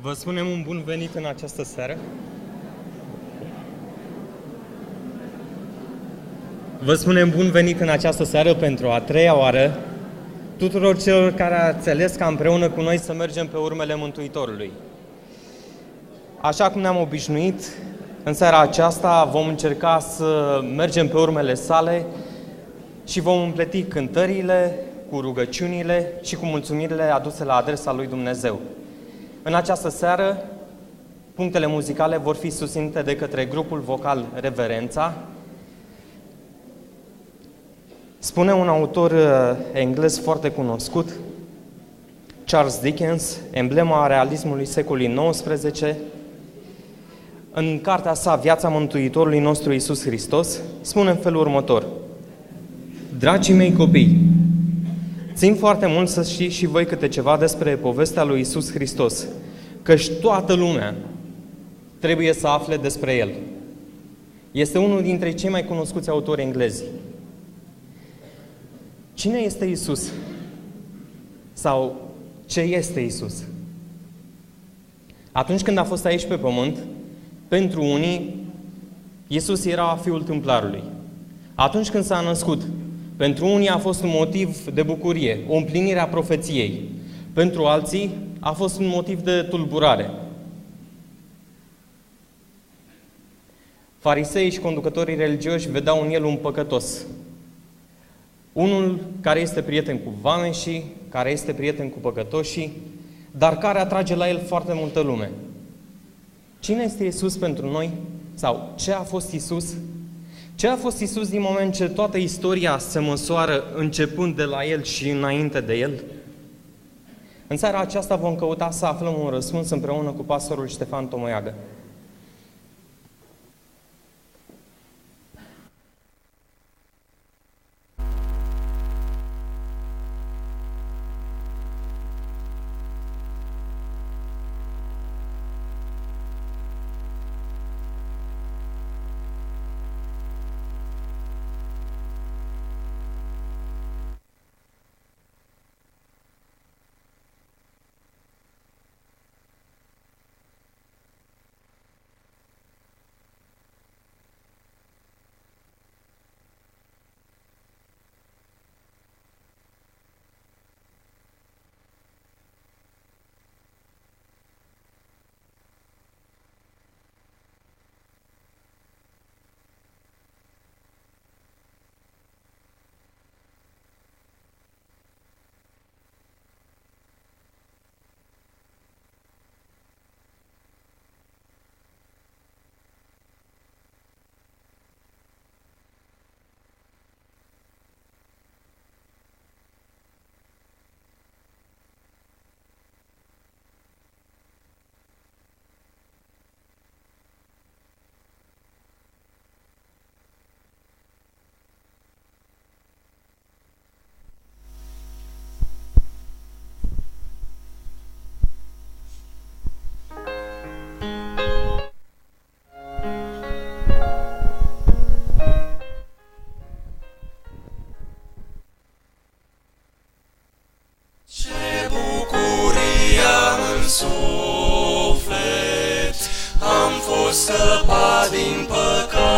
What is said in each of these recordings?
Vă spunem un bun venit în această seară. Vă spunem bun venit în această seară pentru a treia oară tuturor celor care ați ales ca împreună cu noi să mergem pe urmele Mântuitorului. Așa cum ne-am obișnuit, în seara aceasta vom încerca să mergem pe urmele sale și vom împleti cântările cu rugăciunile și cu mulțumirile aduse la adresa lui Dumnezeu. În această seară, punctele muzicale vor fi susținute de către grupul vocal Reverența. Spune un autor englez foarte cunoscut, Charles Dickens, emblema realismului secolului XIX, în cartea sa Viața Mântuitorului nostru Iisus Hristos, spune în felul următor: Dragii mei copii, țin foarte mult să știți și voi câte ceva despre povestea lui Iisus Hristos, căci toată lumea trebuie să afle despre El. Este unul dintre cei mai cunoscuți autori englezi. Cine este Iisus? Sau ce este Iisus? Atunci când a fost aici pe pământ, pentru unii, Iisus era fiul tâmplarului. Atunci când s-a născut, pentru unii a fost un motiv de bucurie, o împlinire a profeției. Pentru alții a fost un motiv de tulburare. Fariseii și conducătorii religioși vedeau în el un păcătos. Unul care este prieten cu vameșii, care este prieten cu păcătoșii, dar care atrage la el foarte multă lume. Cine este Iisus pentru noi? Sau ce a fost Iisus? Ce a fost Iisus din moment ce toată istoria se măsoară începând de la El și înainte de El? În seara aceasta vom căuta să aflăm un răspuns împreună cu pastorul Ștefan Tomoiagă. Scăpat din păcat,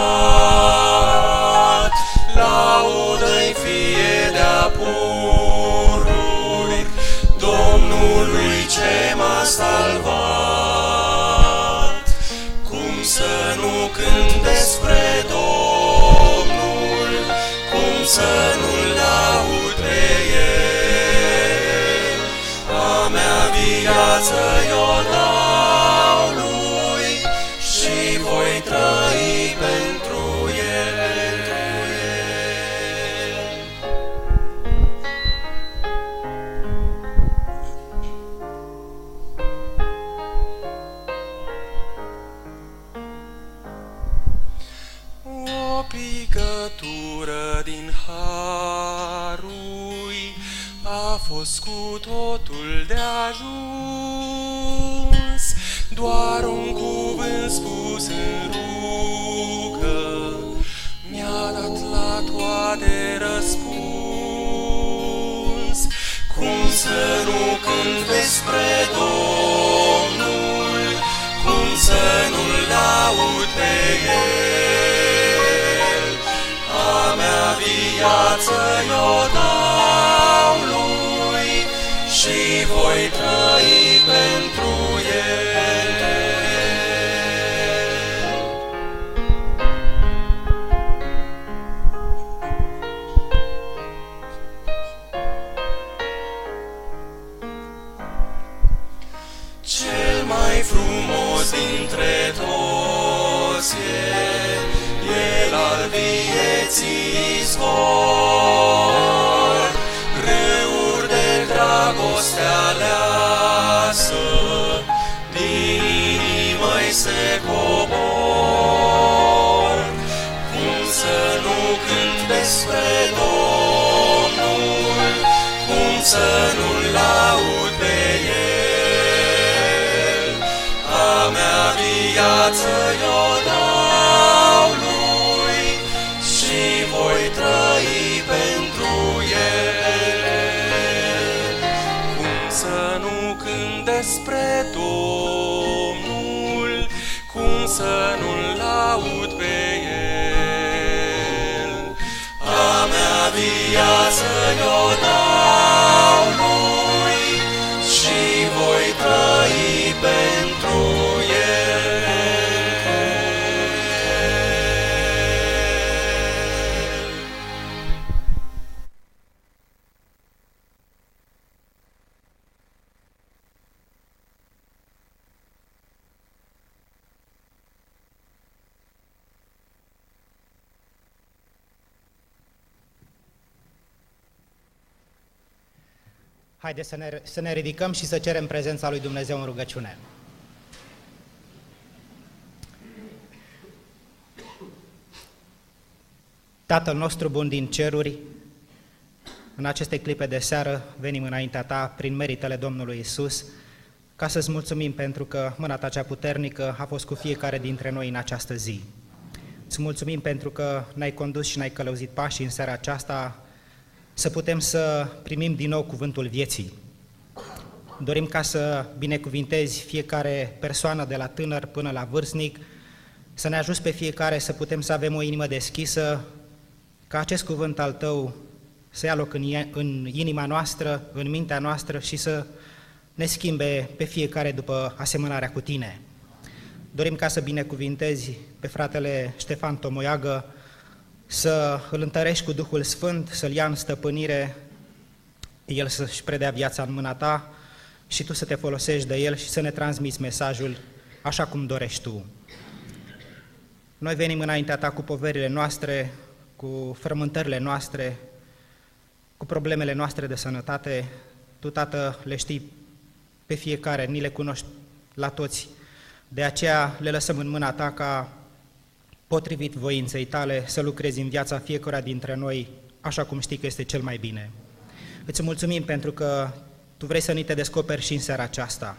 laudă-i fie de-a pururi, Domnului ce m-a salvat. Cum să nu cânt despre Domnul, cum să nu-L laud pe El, a mea viață i-o dau Lui și voi trăi pentru El. O picătură din harui a fost cu totul de ajuns, doar un cuvânt spus în rugă mi-a dat la toate răspuns. Cum să nu cânt despre Domnul, să nu-l laud pe el? A mea viață i-o dau lui și voi trăi pentru el. Cel mai frumos dintre toți el al vieții izvor, râuri de dragoste aleasă, din inimă-i se cobor. Cum să nu cânt despre Domnul, cum să nu-l laud pe el? A mea viață i-o dau lui și voi trăi pentru el. Cum să nu cânt despre Domnul, cum să nu-l laud pe el? A mea viață i-o dau lui și voi trăi pentru el. Haideți să ne ridicăm și să cerem prezența lui Dumnezeu în rugăciune. Tatăl nostru bun din ceruri, în aceste clipe de seară venim înaintea Ta prin meritele Domnului Isus, ca să-ți mulțumim pentru că mâna Ta cea puternică a fost cu fiecare dintre noi în această zi. Îți mulțumim pentru că ne-ai condus și ne-ai călăuzit pașii în seara aceasta să putem să primim din nou cuvântul vieții. Dorim ca să binecuvintezi fiecare persoană de la tânăr până la vârstnic, să ne ajuți pe fiecare să putem să avem o inimă deschisă, ca acest cuvânt al Tău să ia loc în inima noastră, în mintea noastră și să ne schimbe pe fiecare după asemănarea cu Tine. Dorim ca să binecuvintezi pe fratele Ștefan Tomoiagă, să îl întărești cu Duhul Sfânt, să-l ia în stăpânire, el să-și predea viața în mâna Ta și Tu să te folosești de el și să ne transmiți mesajul așa cum dorești Tu. Noi venim înaintea Ta cu poverile noastre, cu frământările noastre, cu problemele noastre de sănătate. Tu, Tată, le știi pe fiecare, ni le cunoști la toți. De aceea le lăsăm în mâna Ta ca, potrivit voinței Tale, să lucrezi în viața fiecăruia dintre noi, așa cum știi că este cel mai bine. Îți mulțumim pentru că Tu vrei să ni te descoperi și în seara aceasta.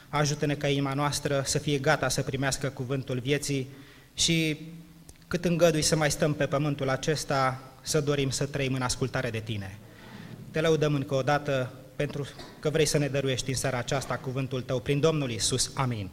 Ajută-ne ca inima noastră să fie gata să primească cuvântul vieții și cât îngădui să mai stăm pe pământul acesta, să dorim să trăim în ascultare de Tine. Te lăudăm încă o dată pentru că vrei să ne dăruiești în seara aceasta cuvântul Tău prin Domnul Iisus. Amin.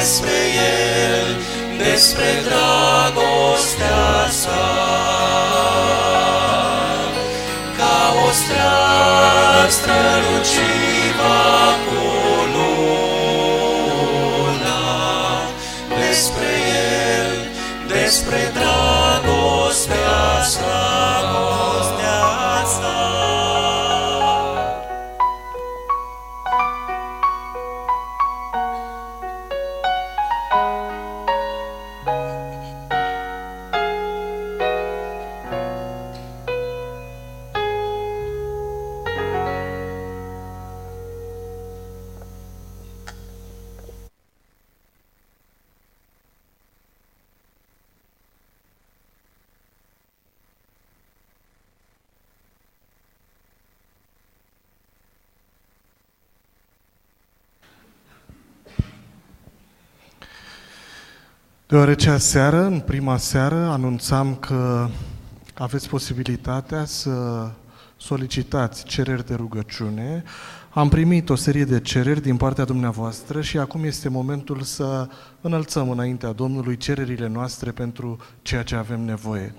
despre El, despre dragostea sa. Ca o stea străluciva cu luna, despre El, despre dragostea sa. Deoarece aseară, în prima seară, anunțam că aveți posibilitatea să solicitați cereri de rugăciune, am primit o serie de cereri din partea dumneavoastră și acum este momentul să înălțăm înaintea Domnului cererile noastre pentru ceea ce avem nevoie.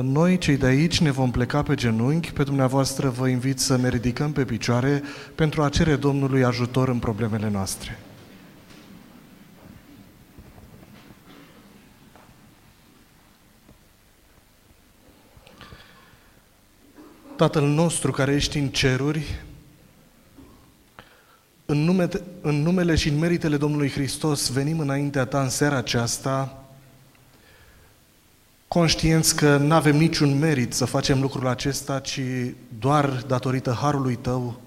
Noi, cei de aici, ne vom pleca pe genunchi, pe dumneavoastră vă invit să ne ridicăm pe picioare pentru a cere Domnului ajutor în problemele noastre. Tatăl nostru care ești în ceruri, în numele și în meritele Domnului Hristos venim înaintea Ta în seara aceasta, conștienți că nu avem niciun merit să facem lucrul acesta, ci doar datorită harului Tău.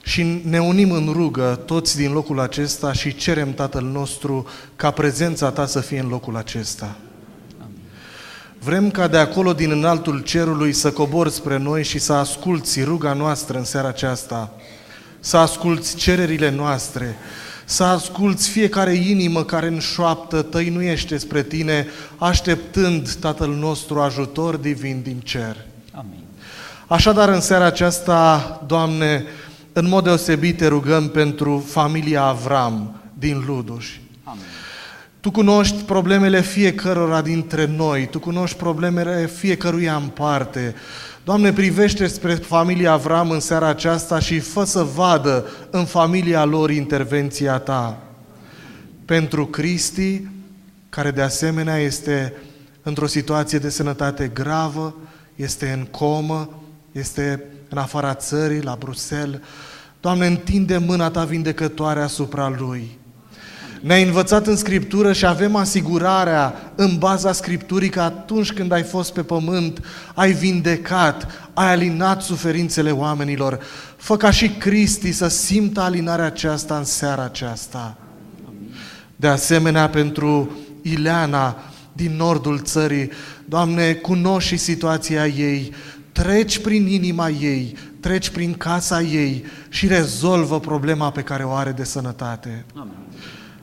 Și ne unim în rugă toți din locul acesta și cerem, Tatăl nostru, ca prezența Ta să fie în locul acesta. Vrem ca de acolo, din înaltul cerului, să cobori spre noi și să asculți ruga noastră în seara aceasta, să asculți cererile noastre, să asculți fiecare inimă care înșoaptă, tăinuiește spre Tine, așteptând, Tatăl nostru, ajutor divin din cer. Amin. Așadar, în seara aceasta, Doamne, în mod deosebit te rugăm pentru familia Avram din Luduș. Amin. Tu cunoști problemele fiecărora dintre noi, Tu cunoști problemele fiecăruia în parte. Doamne, privește spre familia Avram în seara aceasta și fă să vadă în familia lor intervenția Ta. Pentru Cristi, care de asemenea este într-o situație de sănătate gravă, este în comă, este în afara țării, la Bruxelles. Doamne, întinde mâna Ta vindecătoare asupra lui. Ne-ai învățat în Scriptură și avem asigurarea în baza Scripturii că atunci când ai fost pe pământ, ai vindecat, ai alinat suferințele oamenilor. Fă ca și Cristi să simtă alinarea aceasta în seara aceasta. De asemenea, pentru Ileana din nordul țării, Doamne, cunoști și situația ei, treci prin inima ei, treci prin casa ei și rezolvă problema pe care o are de sănătate. Amin.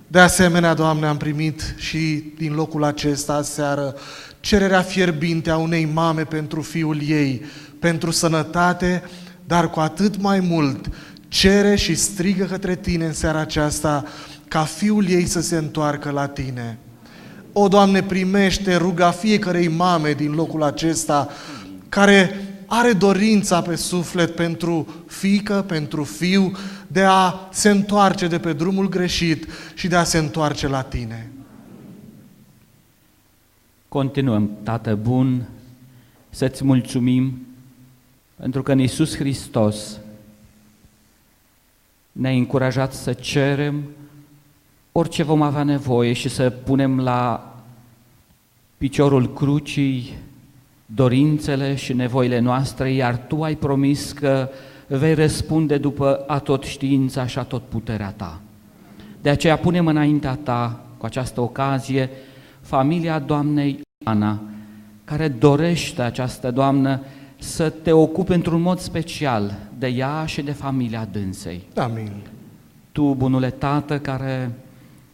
De asemenea, Doamne, am primit și din locul acesta aseară cererea fierbinte a unei mame pentru fiul ei, pentru sănătate, dar cu atât mai mult cere și strigă către Tine în seara aceasta ca fiul ei să se întoarcă la Tine. O, Doamne, primește ruga fiecărei mame din locul acesta care are dorința pe suflet pentru fiică, pentru fiu, de a se întoarce de pe drumul greșit și de a se întoarce la Tine. Continuăm, Tată bun, să-ți mulțumim pentru că în Iisus Hristos ne-ai încurajat să cerem orice vom avea nevoie și să punem la piciorul crucii dorințele și nevoile noastre, iar Tu ai promis că vei răspunde după atot știința și atot puterea Ta. De aceea punem înaintea Ta, cu această ocazie, familia Doamnei Ana, care dorește această Doamnă să Te ocupi într-un mod special de ea și de familia dânsei. Amin. Tu, bunule Tată, care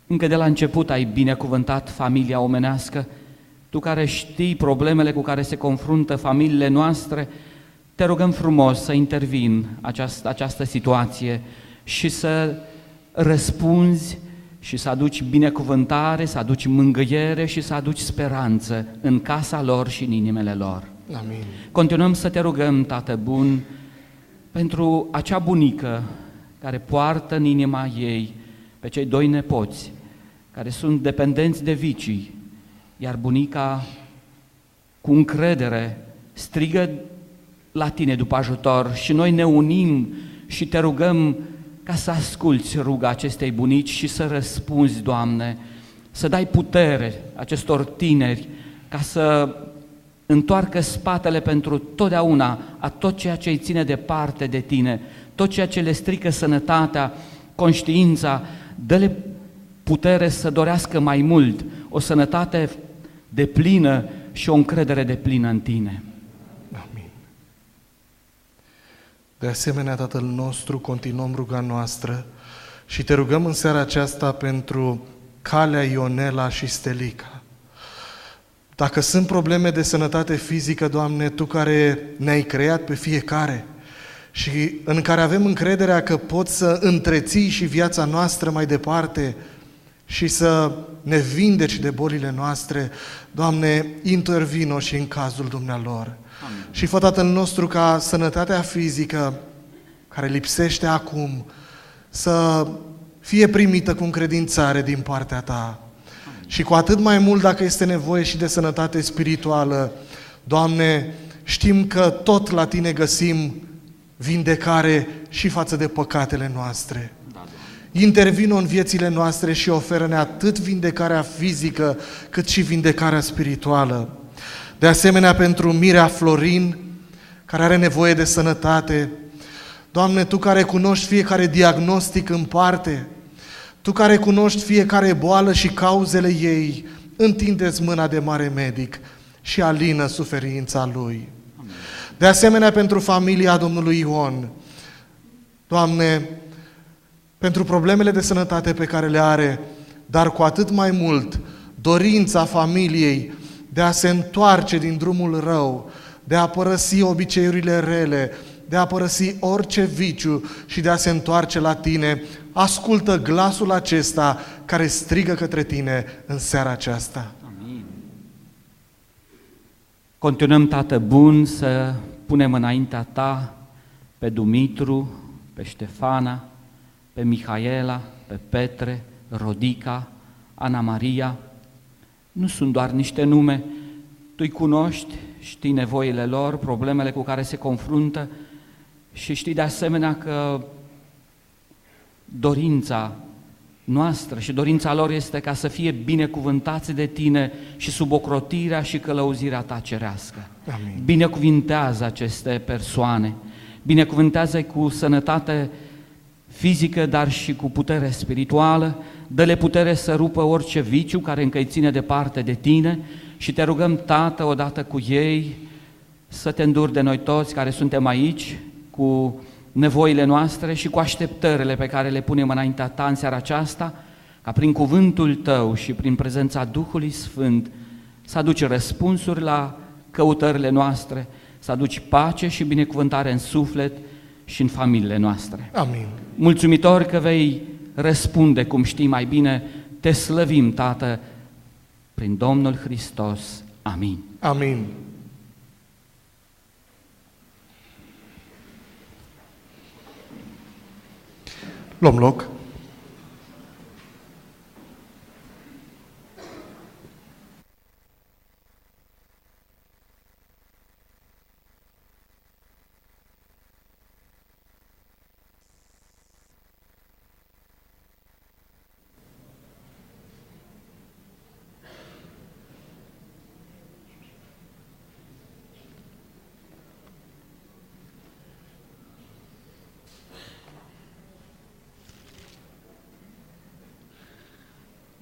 încă de la început ai binecuvântat familia omenească, Tu care știi problemele cu care se confruntă familiile noastre, Te rugăm frumos să intervii în această situație și să răspunzi și să aduci binecuvântare, să aduci mângâiere și să aduci speranță în casa lor și în inimile lor. Amin. Continuăm să te rugăm, Tată bun, pentru acea bunică care poartă în inima ei pe cei 2 nepoți, care sunt dependenți de vicii, iar bunica cu încredere strigă la Tine după ajutor și noi ne unim și Te rugăm ca să asculți ruga acestei bunici și să răspunzi, Doamne, să dai putere acestor tineri ca să întoarcă spatele pentru totdeauna a tot ceea ce îi ține departe de Tine, tot ceea ce le strică sănătatea, conștiința, dă-le putere să dorească mai mult, o sănătate deplină și o încredere deplină în Tine. Amin. De asemenea, Tatăl nostru, continuăm ruga noastră și Te rugăm în seara aceasta pentru Calea, Ionela și Stelica. Dacă sunt probleme de sănătate fizică, Doamne, Tu care ne-ai creat pe fiecare și în care avem încrederea că poți să întreții și viața noastră mai departe și să ne vindeci de bolile noastre, Doamne, intervino și în cazul dumnealor. Amin. Și fă, Tatăl nostru, ca sănătatea fizică care lipsește acum să fie primită cu încredințare din partea Ta. Și cu atât mai mult dacă este nevoie și de sănătate spirituală, Doamne, știm că tot la Tine găsim vindecare și față de păcatele noastre. Intervino în viețile noastre și oferă-ne atât vindecarea fizică, cât și vindecarea spirituală. De asemenea, pentru Mirea Florin, care are nevoie de sănătate, Doamne, Tu care cunoști fiecare diagnostic în parte, Tu care cunoști fiecare boală și cauzele ei, întinde-ți mâna de mare medic și alină suferința lui. Amin. De asemenea, pentru familia domnului Ion, Doamne, pentru problemele de sănătate pe care le are, dar cu atât mai mult dorința familiei de a se întoarce din drumul rău, de a părăsi obiceiurile rele, de a părăsi orice viciu și de a se întoarce la Tine. Ascultă glasul acesta care strigă către Tine în seara aceasta. Amin. Continuăm, Tată bun, să punem înaintea Ta pe Dumitru, pe Ștefana, pe Mihaela, pe Petre, Rodica, Ana Maria. Nu sunt doar niște nume, Tu-i cunoști, știi nevoile lor, problemele cu care se confruntă și știi de asemenea că dorința noastră și dorința lor este ca să fie binecuvântați de Tine și sub ocrotirea și călăuzirea Ta cerească. Amin. Binecuvintează aceste persoane, binecuvântează cu sănătate fizică, dar și cu putere spirituală, dă-le putere să rupă orice viciu care încă îi ține departe de Tine și Te rugăm, Tată, odată cu ei, să Te înduri de noi toți care suntem aici, cu nevoile noastre și cu așteptările pe care le punem înaintea Ta în seara aceasta, ca prin cuvântul Tău și prin prezența Duhului Sfânt să aduci răspunsuri la căutările noastre, să aduci pace și binecuvântare în suflet și în familiile noastre. Amin. Mulțumitor că vei răspunde cum știi mai bine, Te slăvim, Tată, prin Domnul Hristos. Amin. Amin. Luăm loc.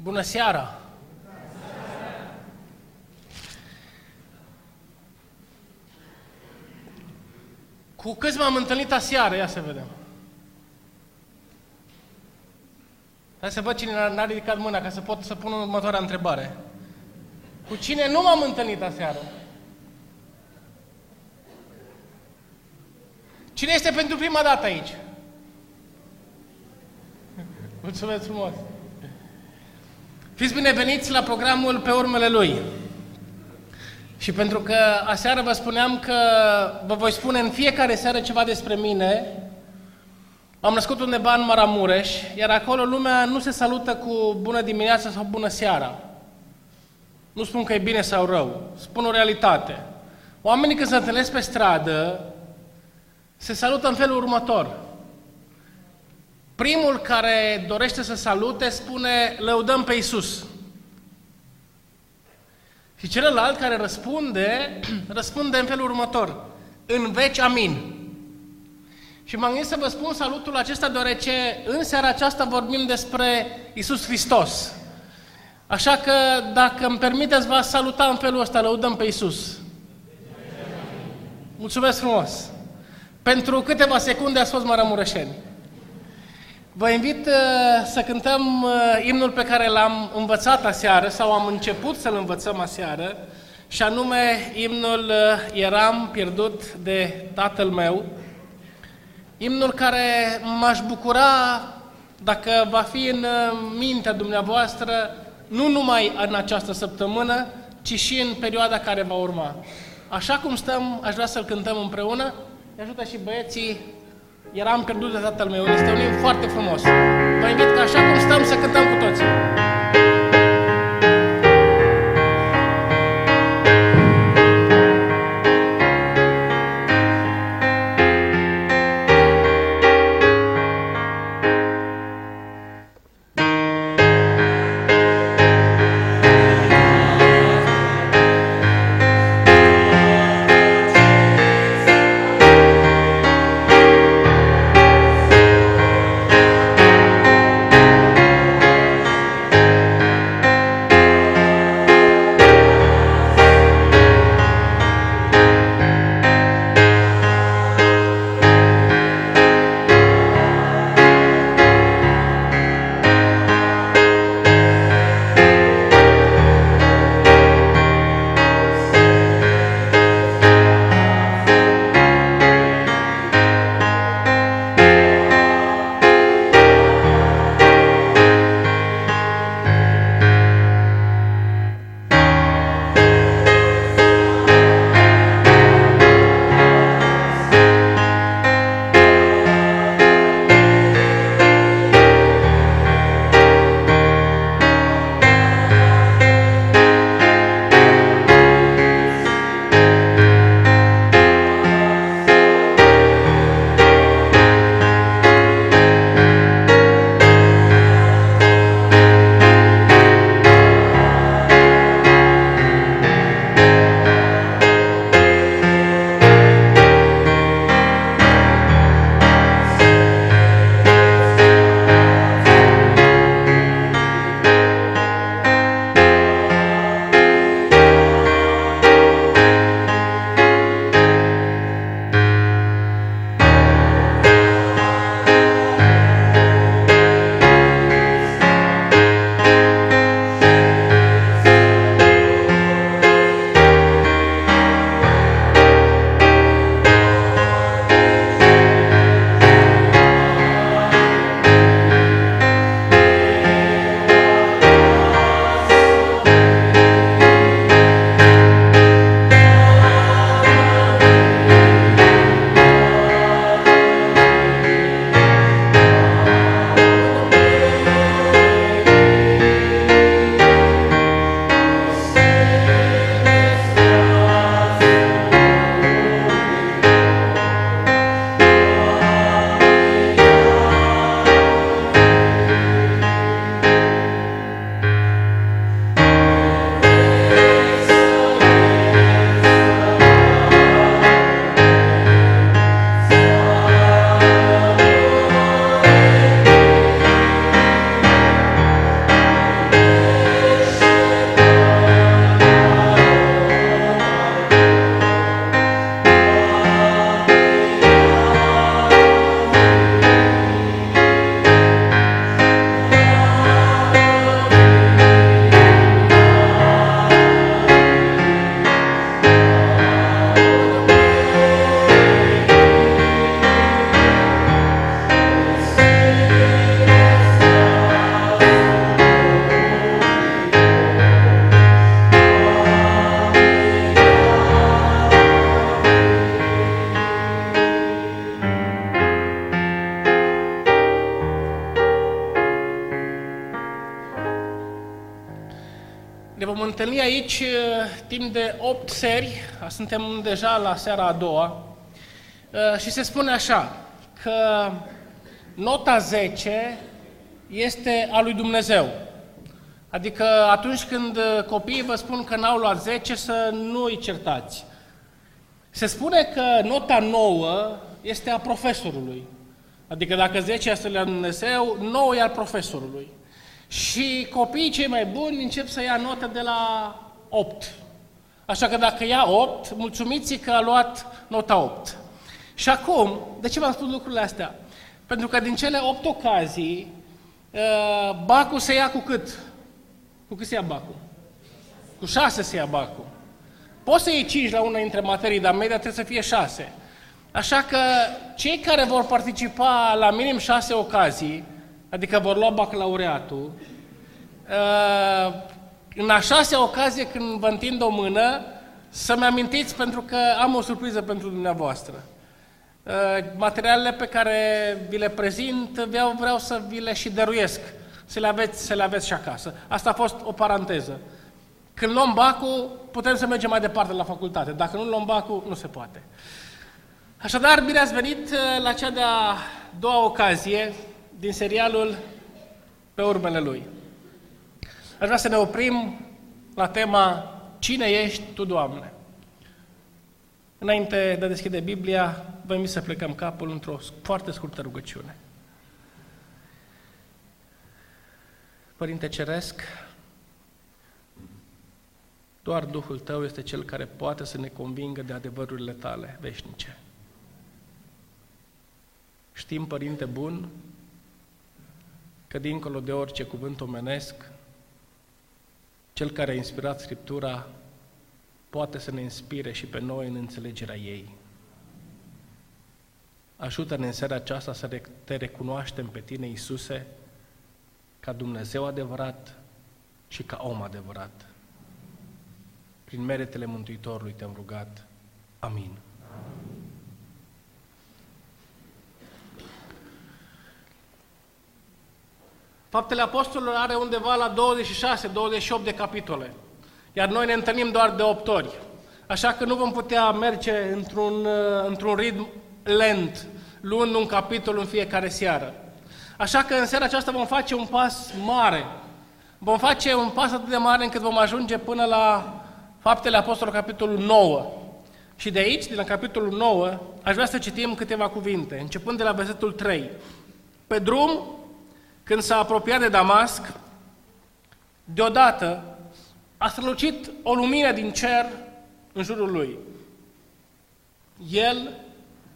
Bună seara! Cu câți m-am întâlnit aseară? Ia să vedem. Hai să văd cine n-a ridicat mâna ca să pot să pun următoarea întrebare. Cu cine nu m-am întâlnit aseară? Cine este pentru prima dată aici? Mulțumesc frumos! Fiți bineveniți la programul Pe urmele Lui. Și pentru că aseară vă spuneam că vă voi spune în fiecare seară ceva despre mine, am născut undeva în Maramureș, iar acolo lumea nu se salută cu bună dimineața sau bună seara. Nu spun că e bine sau rău, spun o realitate. Oamenii când se întâlnesc pe stradă, se salută în felul următor. Primul care dorește să salute spune, lăudăm pe Iisus. Și celălalt care răspunde în felul următor, în veci amin. Și m-am gândit să vă spun salutul acesta deoarece în seara aceasta vorbim despre Iisus Hristos. Așa că dacă îmi permiteți, v-aș saluta în felul ăsta, lăudăm pe Iisus. Mulțumesc frumos! Pentru câteva secunde ați fost maramureșeni. Vă invit să cântăm imnul pe care l-am învățat aseară, sau am început să-l învățăm aseară, și anume imnul Eram pierdut de tatăl meu, imnul care m-aș bucura dacă va fi în mintea dumneavoastră, nu numai în această săptămână, ci și în perioada care va urma. Așa cum stăm, aș vrea să-l cântăm împreună. Ne ajută și băieții. Eram pierdut de tatăl meu. Este un imn foarte frumos. Vă invit ca așa cum stăm să cântăm cu toții. Ne vom întâlni aici timp de 8 seri, suntem deja la seara a doua, și se spune așa, că nota 10 este a lui Dumnezeu. Adică atunci când copiii vă spun că n-au luat 10, să nu îi certați. Se spune că nota 9 este a profesorului. Adică dacă 10 este la Dumnezeu, 9 e al profesorului. Și copiii cei mai buni încep să ia notă de la 8. Așa că dacă ia 8, mulțumiți că a luat nota 8. Și acum, de ce v-am spus lucrurile astea? Pentru că din cele 8 ocazii, bacul se ia cu cât? Cu cât se ia bacul? Cu 6 se ia bacul. Poți să iei 5 la una dintre materii, dar media trebuie să fie 6. Așa că cei care vor participa la minim 6 ocazii, adică vor lua bacalaureatul, în a 6-a ocazie când vă întind o mână, să-mi amintiți pentru că am o surpriză pentru dumneavoastră. Materialele pe care vi le prezint, vreau să vi le și dăruiesc, să le aveți și acasă. Asta a fost o paranteză. Când luăm bacul, putem să mergem mai departe la facultate. Dacă nu luăm bacul, nu se poate. Așadar, bine ați venit la cea de-a doua ocazie din serialul Pe urmele lui. Aș vrea să ne oprim la tema Cine ești tu, Doamne? Înainte de a deschide Biblia, vă invit să plecăm capul într-o foarte scurtă rugăciune. Părinte Ceresc, doar Duhul Tău este Cel care poate să ne convingă de adevărurile Tale veșnice. Știm, Părinte bun, că dincolo de orice cuvânt omenesc, Cel care a inspirat Scriptura poate să ne inspire și pe noi în înțelegerea ei. Ajută-ne în seara aceasta să te recunoaștem pe Tine, Iisuse, ca Dumnezeu adevărat și ca om adevărat. Prin meritele Mântuitorului te-am rugat. Amin. Faptele Apostolilor are undeva la 26-28 de capitole, iar noi ne întâlnim doar de 8 ori. Așa că nu vom putea merge într-un ritm lent, luând un capitol în fiecare seară. Așa că în seara aceasta vom face un pas mare. Vom face un pas atât de mare încât vom ajunge până la Faptele Apostolilor, capitolul 9. Și de aici, din capitolul 9, aș vrea să citim câteva cuvinte, începând de la versetul 3. Pe drum, când s-a apropiat de Damasc, deodată a strălucit o lumină din cer în jurul lui. El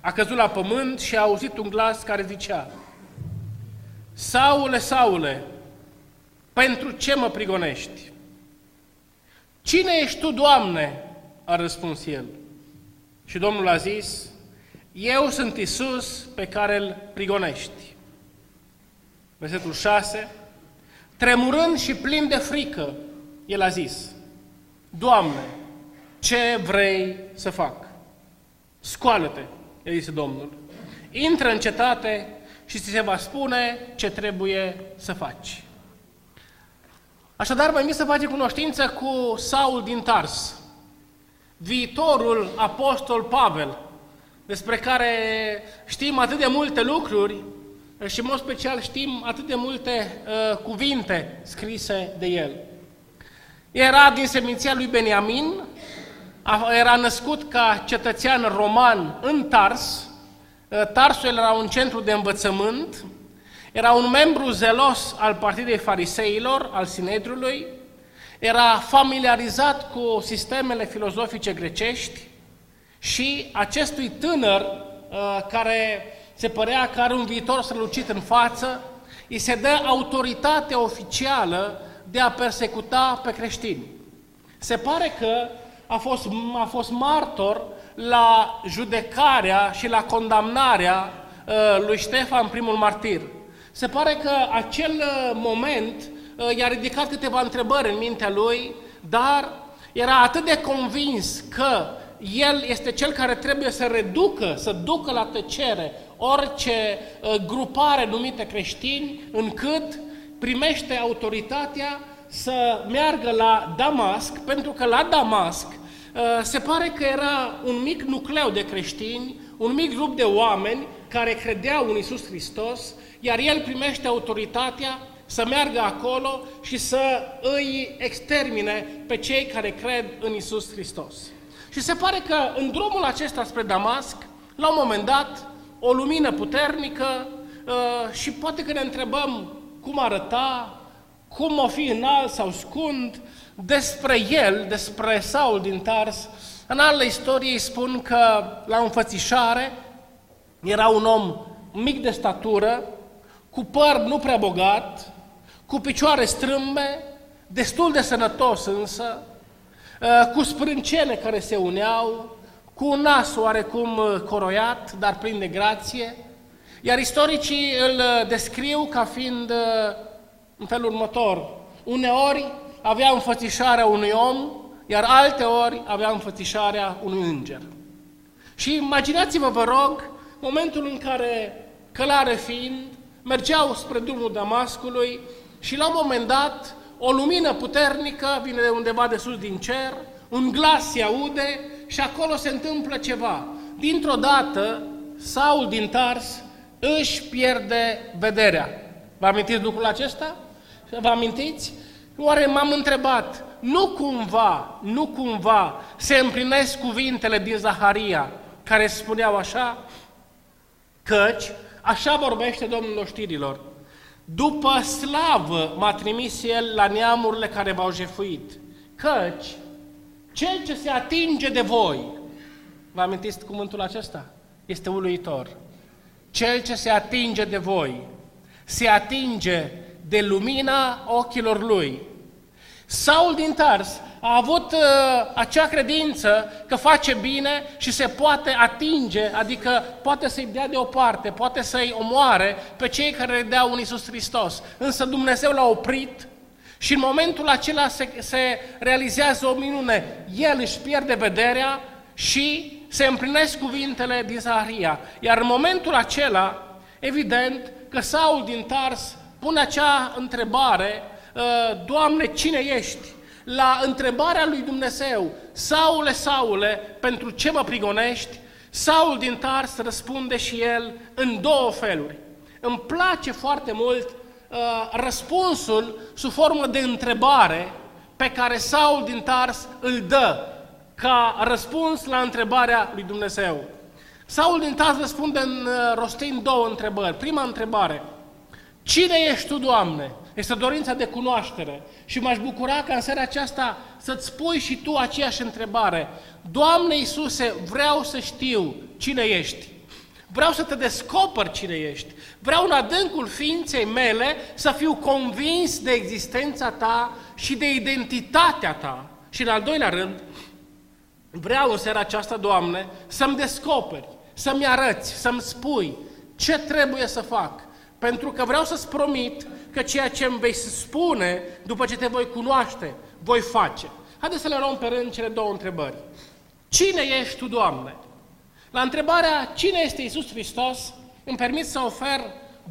a căzut la pământ și a auzit un glas care zicea: Saule, Saule, pentru ce mă prigonești? Cine ești tu, Doamne? A răspuns el. Și Domnul a zis: Eu sunt Iisus pe care îl prigonești. Versetul 6. Tremurând și plin de frică, el a zis: Doamne, ce vrei să fac? Scoală-te, i-a zis Domnul. Intră în cetate și ți se va spune ce trebuie să faci. Așadar, mă invit să facem cunoștință cu Saul din Tars, viitorul apostol Pavel, despre care știm atât de multe lucruri și, în mod special, știm atât de multe cuvinte scrise de el. Era din seminția lui Beniamin, era născut ca cetățean roman în Tars. Tarsul era un centru de învățământ, era un membru zelos al partidei fariseilor, al Sinedriului, era familiarizat cu sistemele filozofice grecești și acestui tânăr care se părea că are un viitor strălucit în față, îi se dă autoritatea oficială de a persecuta pe creștini. Se pare că a fost martor la judecarea și la condamnarea lui Ștefan, primul martir. Se pare că acel moment i-a ridicat câteva întrebări în mintea lui, dar era atât de convins că el este cel care trebuie să ducă la tăcere orice grupare numită creștini, încât primește autoritatea să meargă la Damasc, pentru că la Damasc se pare că era un mic nucleu de creștini, un mic grup de oameni care credeau în Iisus Hristos, iar el primește autoritatea să meargă acolo și să îi extermine pe cei care cred în Iisus Hristos. Și se pare că în drumul acesta spre Damasc, la un moment dat, o lumină puternică și poate că ne întrebăm cum arăta, cum o fi înalt sau scund, despre el, despre Saul din Tars. În ale istoriei spun că la înfățișare era un om mic de statură, cu păr nu prea bogat, cu picioare strâmbe, destul de sănătos însă, cu sprâncene care se uneau, cu un nas oarecum coroiat, dar plin de grație, iar istoricii îl descriu ca fiind în felul următor. Uneori avea înfățișarea unui om, iar alteori avea înfățișarea unui înger. Și imaginați-vă, vă rog, momentul în care, călare fiind, mergeau spre drumul Damascului și la un moment dat o lumină puternică vine de undeva de sus din cer, un glas se aude și acolo se întâmplă ceva. Dintr-o dată, Saul din Tars își pierde vederea. Vă amintiți lucrul acesta? Vă amintiți? Oare m-am întrebat, nu cumva se împlinesc cuvintele din Zaharia care spuneau așa? Căci, așa vorbește Domnul oștirilor, după slavă m-a trimis El la neamurile care v-au jefuit, căci cel ce se atinge de voi, vă amintiți cuvântul acesta? Este uluitor. Cel ce se atinge de voi, se atinge de lumina ochilor lui. Saul din Tars a avut acea credință că face bine și se poate atinge, adică poate să-i dea deoparte, poate să-i omoare pe cei care credeau în Iisus Hristos. Însă Dumnezeu l-a oprit și în momentul acela se realizează o minune. El își pierde vederea și se împlinesc cuvintele din Zaharia. Iar în momentul acela, evident că Saul din Tars pune acea întrebare, Doamne, cine ești? La întrebarea lui Dumnezeu, Saule, Saule, pentru ce mă prigonești? Saul din Tars răspunde și el în două feluri. Îmi place foarte mult răspunsul sub formă de întrebare pe care Saul din Tars îl dă ca răspuns la întrebarea lui Dumnezeu. Saul din Tars răspunde rostind două întrebări. Prima întrebare, cine ești tu, Doamne? Este dorința de cunoaștere și m-aș bucura ca în seara aceasta să-ți pui și tu aceeași întrebare. Doamne Iisuse, vreau să știu cine ești. Vreau să te descoper cine ești. Vreau în adâncul ființei mele să fiu convins de existența ta și de identitatea ta. Și în al doilea rând, vreau în seara aceasta, Doamne, să-mi descoperi, să-mi arăți, să-mi spui ce trebuie să fac. Pentru că vreau să-ți promit că ceea ce îmi vei spune după ce te voi cunoaște, voi face. Haideți să le luăm pe rând cele două întrebări. Cine ești tu, Doamne? La întrebarea cine este Iisus Hristos, îmi permit să ofer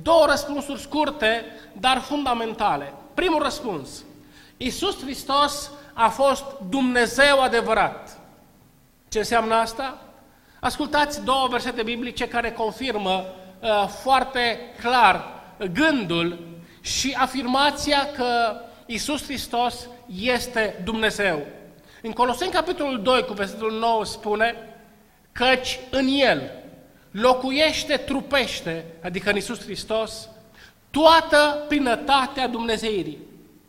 două răspunsuri scurte, dar fundamentale. Primul răspuns. Iisus Hristos a fost Dumnezeu adevărat. Ce înseamnă asta? Ascultați două versete biblice care confirmă foarte clar gândul și afirmația că Iisus Hristos este Dumnezeu. În Coloseni, capitolul 2, cu versetul 9, spune căci în El locuiește, trupește, adică în Iisus Hristos, toată plinătatea Dumnezeirii.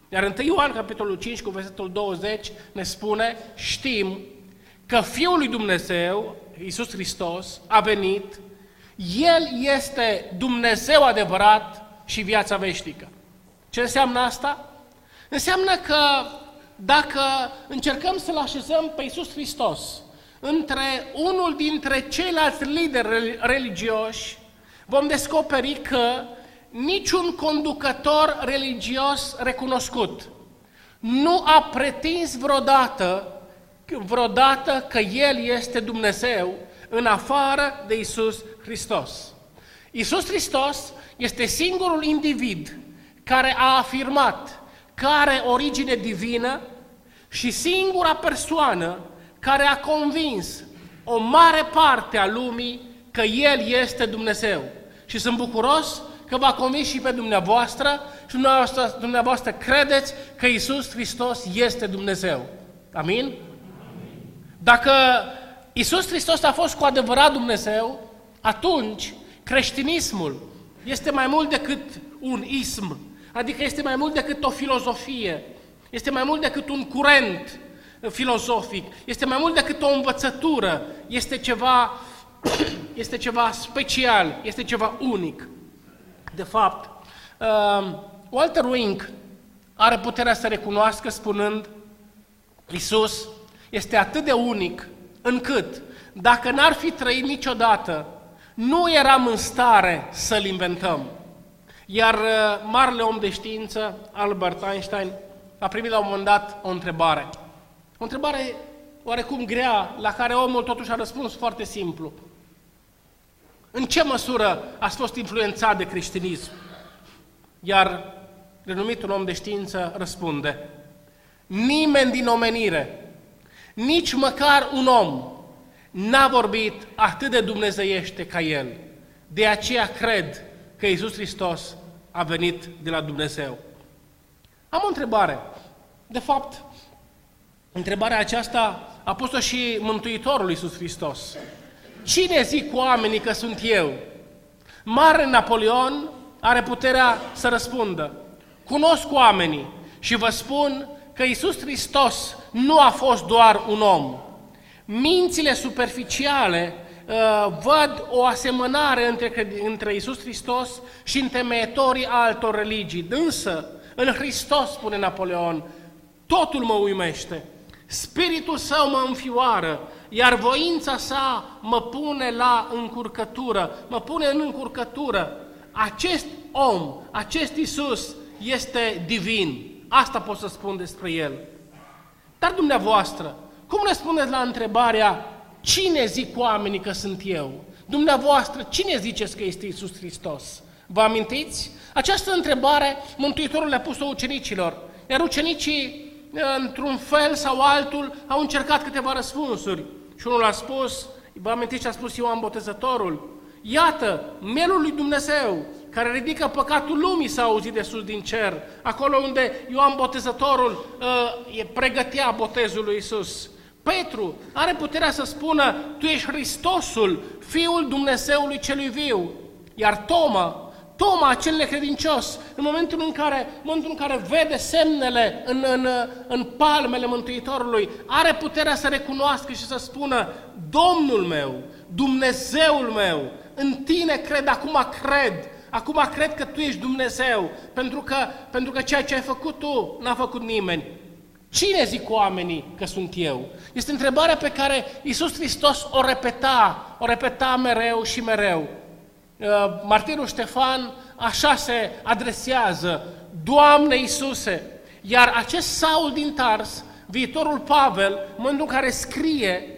Iar în 1 Ioan, capitolul 5, cu versetul 20, ne spune, știm că Fiul lui Dumnezeu, Iisus Hristos, a venit, El este Dumnezeu adevărat și viața veșnică. Ce înseamnă asta? Înseamnă că dacă încercăm să-L așezăm pe Iisus Hristos între unul dintre ceilalți lideri religioși, vom descoperi că niciun conducător religios recunoscut nu a pretins vreodată că El este Dumnezeu în afară de Iisus Hristos. Iisus Hristos este singurul individ care a afirmat care are origine divină și singura persoană care a convins o mare parte a lumii că El este Dumnezeu. Și sunt bucuros că v-a convins și pe dumneavoastră și dumneavoastră credeți că Iisus Hristos este Dumnezeu. Amin? Dacă Iisus Hristos a fost cu adevărat Dumnezeu, atunci creștinismul este mai mult decât un ism, adică este mai mult decât o filozofie, este mai mult decât un curent filozofic, este mai mult decât o învățătură, este ceva special, este ceva unic. De fapt, Walter Wink are puterea să recunoască spunând: Iisus este atât de unic încât, dacă n-ar fi trăit niciodată, nu eram în stare să-l inventăm. Iar marele om de știință, Albert Einstein, a primit la un moment dat o întrebare. O întrebare oarecum grea, la care omul totuși a răspuns foarte simplu. În ce măsură ați fost influențat de creștinism? Iar renumitul om de știință răspunde: nimeni din omenire, nici măcar un om, n-a vorbit atât de dumnezeiește ca el. De aceea cred că Iisus Hristos a venit de la Dumnezeu. Am o întrebare. De fapt, întrebarea aceasta a pus-o și Mântuitorul Iisus Hristos. Cine zic oamenii că sunt eu? Marele Napoleon are puterea să răspundă: cunosc oamenii și vă spun că Iisus Hristos nu a fost doar un om. Mințile superficiale văd o asemănare între Iisus Hristos și întemeietorii altor religii. Însă, în Hristos, spune Napoleon, totul mă uimește. Spiritul său mă înfioară, iar voința sa mă pune la încurcătură, mă pune în încurcătură. Acest om, acest Iisus este divin. Asta pot să spun despre El. Dar dumneavoastră, cum răspundeți la întrebarea: cine zic oamenii că sunt eu? Dumneavoastră, cine ziceți că este Iisus Hristos? Vă amintiți? Această întrebare Mântuitorul le-a pus-o ucenicilor, iar ucenicii, într-un fel sau altul, au încercat câteva răspunsuri. Și unul a spus, vă amintiți ce a spus Ioan Botezătorul? Iată, mielul lui Dumnezeu, care ridică păcatul lumii, s-a auzit de sus din cer, acolo unde Ioan Botezătorul pregătea botezul lui Iisus. Petru are puterea să spună: tu ești Hristosul, Fiul Dumnezeului celui viu. Iar Toma, acel necredincios, în momentul în care vede semnele în palmele Mântuitorului, are puterea să recunoască și să spună: Domnul meu, Dumnezeul meu, în tine cred, acum cred că tu ești Dumnezeu, pentru că ceea ce ai făcut tu n-a făcut nimeni. Cine zic oamenii că sunt eu? Este întrebarea pe care Iisus Hristos o repeta mereu și mereu. Martirul Ștefan așa se adresează: Doamne Iisuse! Iar acest Saul din Tars, viitorul Pavel, în momentul în care scrie,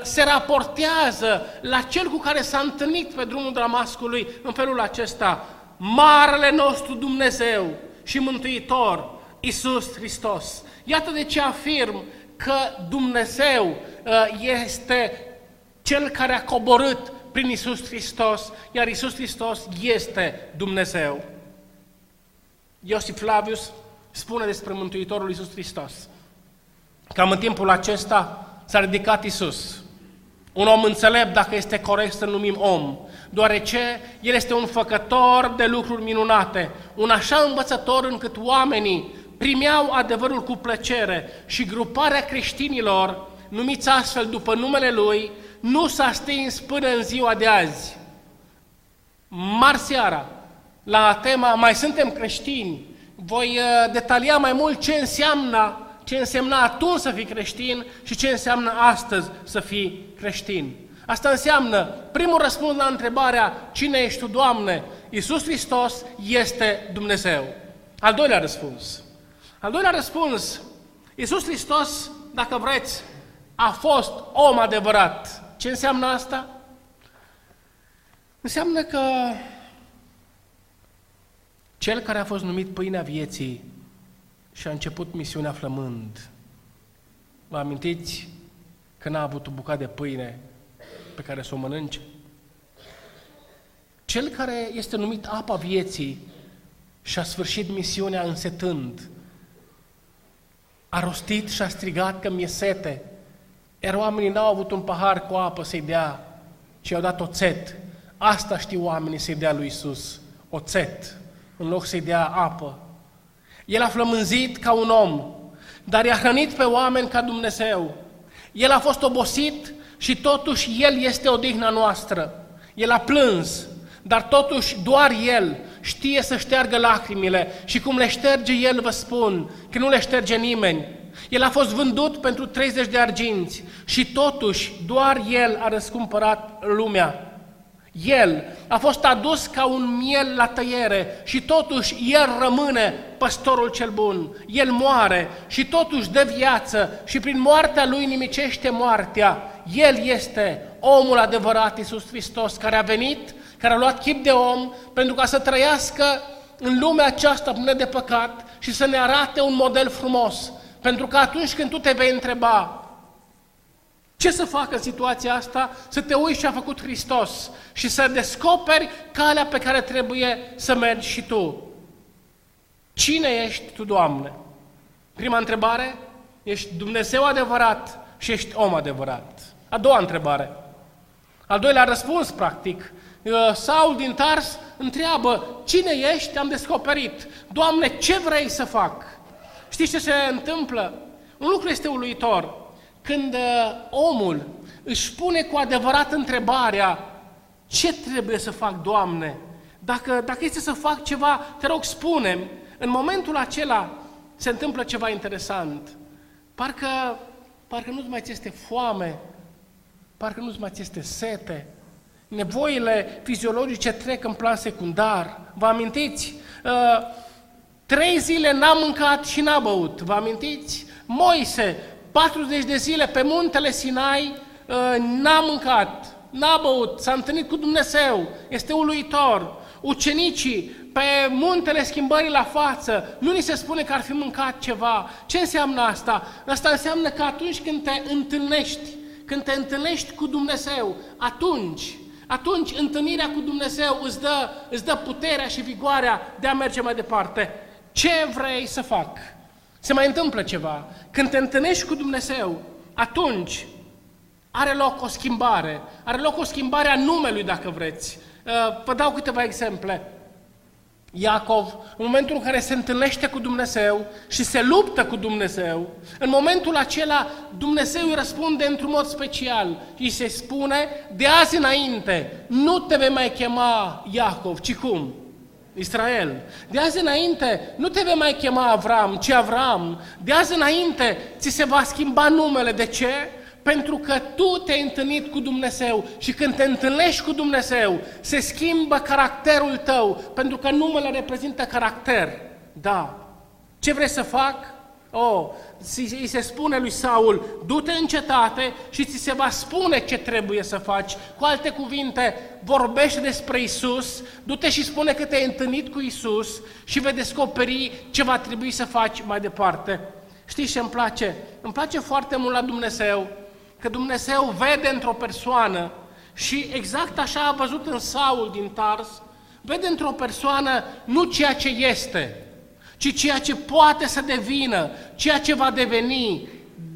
se raportează la cel cu care s-a întâlnit pe drumul Damascului în felul acesta: Marele nostru Dumnezeu și Mântuitor, Iisus Hristos. Iată de ce afirm că Dumnezeu este Cel care a coborât prin Iisus Hristos, iar Iisus Hristos este Dumnezeu. Iosif Flavius spune despre Mântuitorul Iisus Hristos: cam în timpul acesta s-a ridicat Iisus, un om înțelept, dacă este corect să-l numim om, deoarece El este un făcător de lucruri minunate, un așa învățător încât oamenii primeau adevărul cu plăcere și gruparea creștinilor, numiți astfel după numele Lui, nu s-a stins până în ziua de azi. Marți seara, la tema Mai suntem creștini, voi detalia mai mult ce însemna atunci să fii creștin și ce înseamnă astăzi să fii creștin. Asta înseamnă, primul răspuns la întrebarea: cine ești tu, Doamne? Iisus Hristos este Dumnezeu. Al doilea răspuns, Iisus Hristos, dacă vreți, a fost om adevărat. Ce înseamnă asta? Înseamnă că Cel care a fost numit pâinea vieții și a început misiunea flămând. Vă amintiți că n-a avut o bucată de pâine pe care să o mănânce? Cel care este numit apa vieții și-a sfârșit misiunea însetând, a rostit și a strigat că mi-e sete, iar oamenii n-au avut un pahar cu apă să-i dea, ci i-au dat oțet. Asta știu oamenii să-i dea lui Iisus, oțet, în loc să-i dea apă. El a flămânzit ca un om, dar i-a hrănit pe oameni ca Dumnezeu. El a fost obosit și totuși El este odihna noastră. El a plâns, dar totuși doar El știe să șteargă lacrimile și cum le șterge El, vă spun, că nu le șterge nimeni. El a fost vândut pentru 30 de arginți și totuși doar El a răscumpărat lumea. El a fost adus ca un miel la tăiere și totuși El rămâne păstorul cel bun. El moare și totuși dă viață și prin moartea Lui nimicește moartea. El este omul adevărat, Iisus Hristos, care a venit, care a luat chip de om pentru ca să trăiască în lumea aceasta plină de păcat și să ne arate un model frumos. Pentru că atunci când tu te vei întreba ce să facă în situația asta, să te uiți ce a făcut Hristos și să descoperi calea pe care trebuie să mergi și tu. Cine ești tu, Doamne? Prima întrebare, ești Dumnezeu adevărat și ești om adevărat. A doua întrebare, al doilea răspuns, practic, Saul din Tars întreabă, cine ești? Am descoperit. Doamne, ce vrei să fac? Știți ce se întâmplă? Un lucru este uluitor. Când omul își pune cu adevărat întrebarea, ce trebuie să fac, Doamne? Dacă este să fac ceva, te rog, spune-mi. În momentul acela se întâmplă ceva interesant. Parcă nu-ți mai ți este foame, parcă nu-ți mai ți este sete. Nevoile fiziologice trec în plan secundar. Vă amintiți? 3 zile n-a mâncat și n-a băut. Vă amintiți? Moise, 40 de zile pe muntele Sinai, n-a mâncat, n-a băut, s-a întâlnit cu Dumnezeu. Este uluitor. Ucenicii, pe muntele schimbării la față, nu ni se spune că ar fi mâncat ceva. Ce înseamnă asta? Asta înseamnă că atunci când te întâlnești cu Dumnezeu, atunci întâlnirea cu Dumnezeu îți dă puterea și vigoarea de a merge mai departe. Ce vrei să fac? Se mai întâmplă ceva. Când te întâlnești cu Dumnezeu, atunci are loc o schimbare. Are loc o schimbare a numelui, dacă vreți. Vă dau câteva exemple. Iacov, în momentul în care se întâlnește cu Dumnezeu și se luptă cu Dumnezeu, în momentul acela Dumnezeu îi răspunde într-un mod special și se spune, de azi înainte nu te vei mai chema Iacov, ci cum? Israel. De azi înainte nu te vei mai chema Avram, ci Avram. De azi înainte ți se va schimba numele. De ce? Pentru că tu te-ai întâlnit cu Dumnezeu și când te întâlnești cu Dumnezeu, se schimbă caracterul tău, pentru că numele reprezintă caracter. Da. Ce vrei să fac? Îi se spune lui Saul, du-te în cetate și ți se va spune ce trebuie să faci. Cu alte cuvinte, vorbește despre Isus, du-te și spune că te-ai întâlnit cu Isus și vei descoperi ce va trebui să faci mai departe. Știți ce îmi place? Îmi place foarte mult la Dumnezeu, că Dumnezeu vede într-o persoană și exact așa a văzut în Saul din Tars, vede într-o persoană nu ceea ce este, ci ceea ce poate să devină, ceea ce va deveni.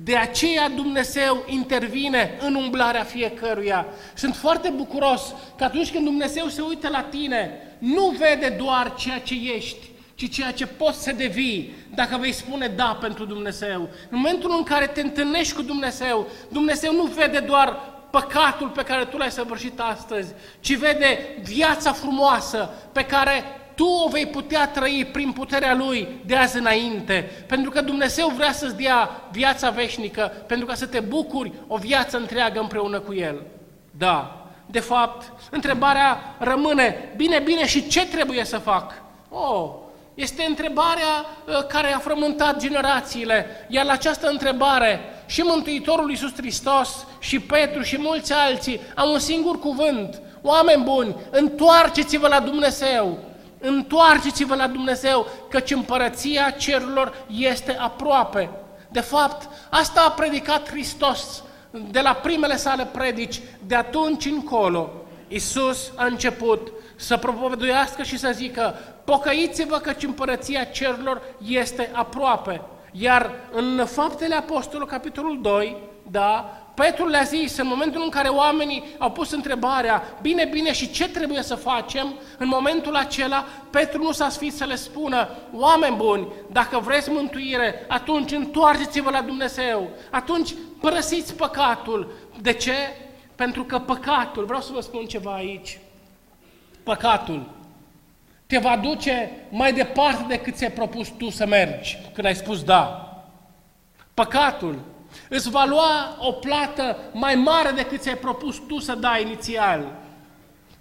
De aceea Dumnezeu intervine în umblarea fiecăruia. Sunt foarte bucuros că atunci când Dumnezeu se uită la tine, nu vede doar ceea ce ești, ci ceea ce poți să devii dacă vei spune da pentru Dumnezeu. În momentul în care te întâlnești cu Dumnezeu, Dumnezeu nu vede doar păcatul pe care tu l-ai săvârșit astăzi, ci vede viața frumoasă pe care tu o vei putea trăi prin puterea Lui de azi înainte. Pentru că Dumnezeu vrea să-ți dea viața veșnică, pentru ca să te bucuri o viață întreagă împreună cu El. Da, de fapt, întrebarea rămâne, bine, și ce trebuie să fac? Este întrebarea care a frământat generațiile, iar la această întrebare și Mântuitorul Iisus Hristos și Petru și mulți alții au un singur cuvânt. Oameni buni, întoarceți-vă la Dumnezeu, Întoarceți-vă la Dumnezeu, căci împărăția cerurilor este aproape. De fapt, asta a predicat Hristos de la primele sale predici. De atunci încolo, Iisus a început să propovăduiască și să zică: pocăiți-vă, căci împărăția cerurilor este aproape. Iar în Faptele Apostolilor, capitolul 2, da, Petru le-a zis, în momentul în care oamenii au pus întrebarea: bine, și ce trebuie să facem? În momentul acela, Petru nu s-a sfit să le spună: oameni buni, dacă vreți mântuire, atunci întoarceți-vă la Dumnezeu, atunci părăsiți păcatul. De ce? Pentru că păcatul, vreau să vă spun ceva aici, păcatul te va duce mai departe decât ți-ai propus tu să mergi când ai spus da. Păcatul îți va lua o plată mai mare decât ți-ai propus tu să dai inițial.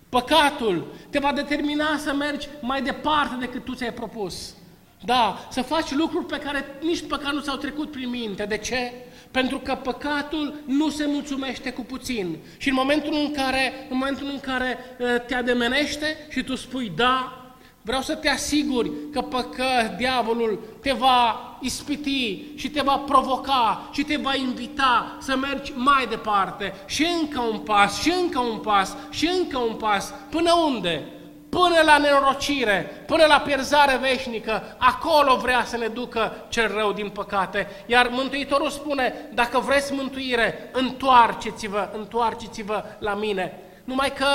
Păcatul te va determina să mergi mai departe decât tu ți-ai propus. Da, să faci lucruri pe care nici măcar nu ți-au trecut prin minte. De ce? Pentru că păcatul nu se mulțumește cu puțin. Și în momentul în care te ademenește și tu spui da, vreau să te asiguri că diavolul te va ispiti și te va provoca și te va invita să mergi mai departe. Și încă un pas, și încă un pas, și încă un pas. Până unde? Până la nenorocire, până la pierzare veșnică. Acolo vrea să ne ducă cel rău, din păcate. Iar Mântuitorul spune: dacă vreți mântuire, întoarceți-vă la mine. Numai că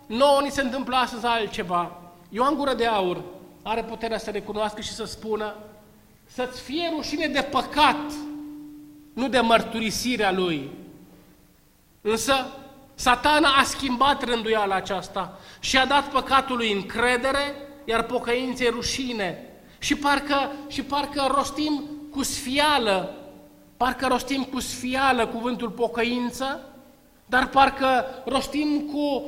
nouă ni se întâmplă astăzi altceva. Ioan Gură de Aur are puterea să recunoască și să spună: să-ți fie rușine de păcat, nu de mărturisirea lui. Însă Satana a schimbat rânduiala aceasta și a dat păcatului încredere, iar pocăinței rușine. Și parcă rostim cu sfială cuvântul pocăință, dar parcă rostim cu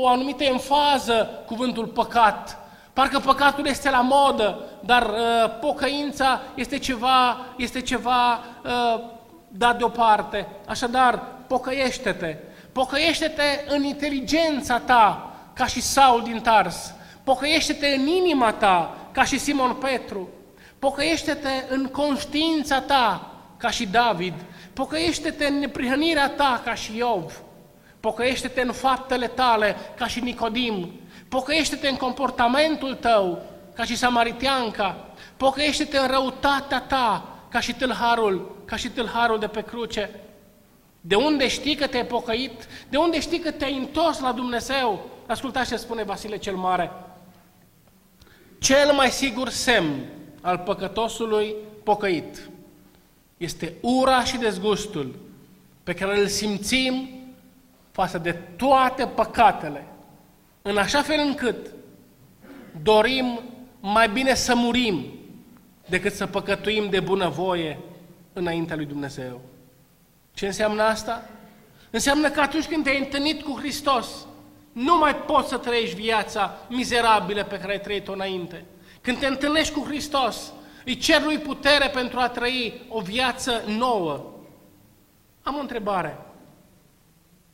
o anumită emfază cuvântul păcat. Parcă păcatul este la modă, dar pocăința este ceva dat deoparte. Așadar, pocăiește-te! Pocăiește-te în inteligența ta, ca și Saul din Tars. Pocăiește-te în inima ta, ca și Simon Petru. Pocăiește-te în conștiința ta, ca și David. Pocăiește-te în neprihănirea ta, ca și Iov. Pocăiește-te în faptele tale, ca și Nicodim. Pocăiește-te în comportamentul tău, ca și samariteanca. Pocăiește-te în răutatea ta, ca și tâlharul de pe cruce. De unde știi că te-ai pocăit? De unde știi că te-ai întors la Dumnezeu? Ascultați ce spune Vasile cel Mare. Cel mai sigur semn al păcătosului pocăit este ura și dezgustul pe care îl simțim față de toate păcatele, în așa fel încât dorim mai bine să murim decât să păcătuim de bunăvoie înaintea lui Dumnezeu. Ce înseamnă asta? Înseamnă că atunci când te-ai întâlnit cu Hristos, nu mai poți să trăiești viața mizerabilă pe care ai trăit-o înainte. Când te întâlnești cu Hristos, îi cer lui putere pentru a trăi o viață nouă. Am o întrebare.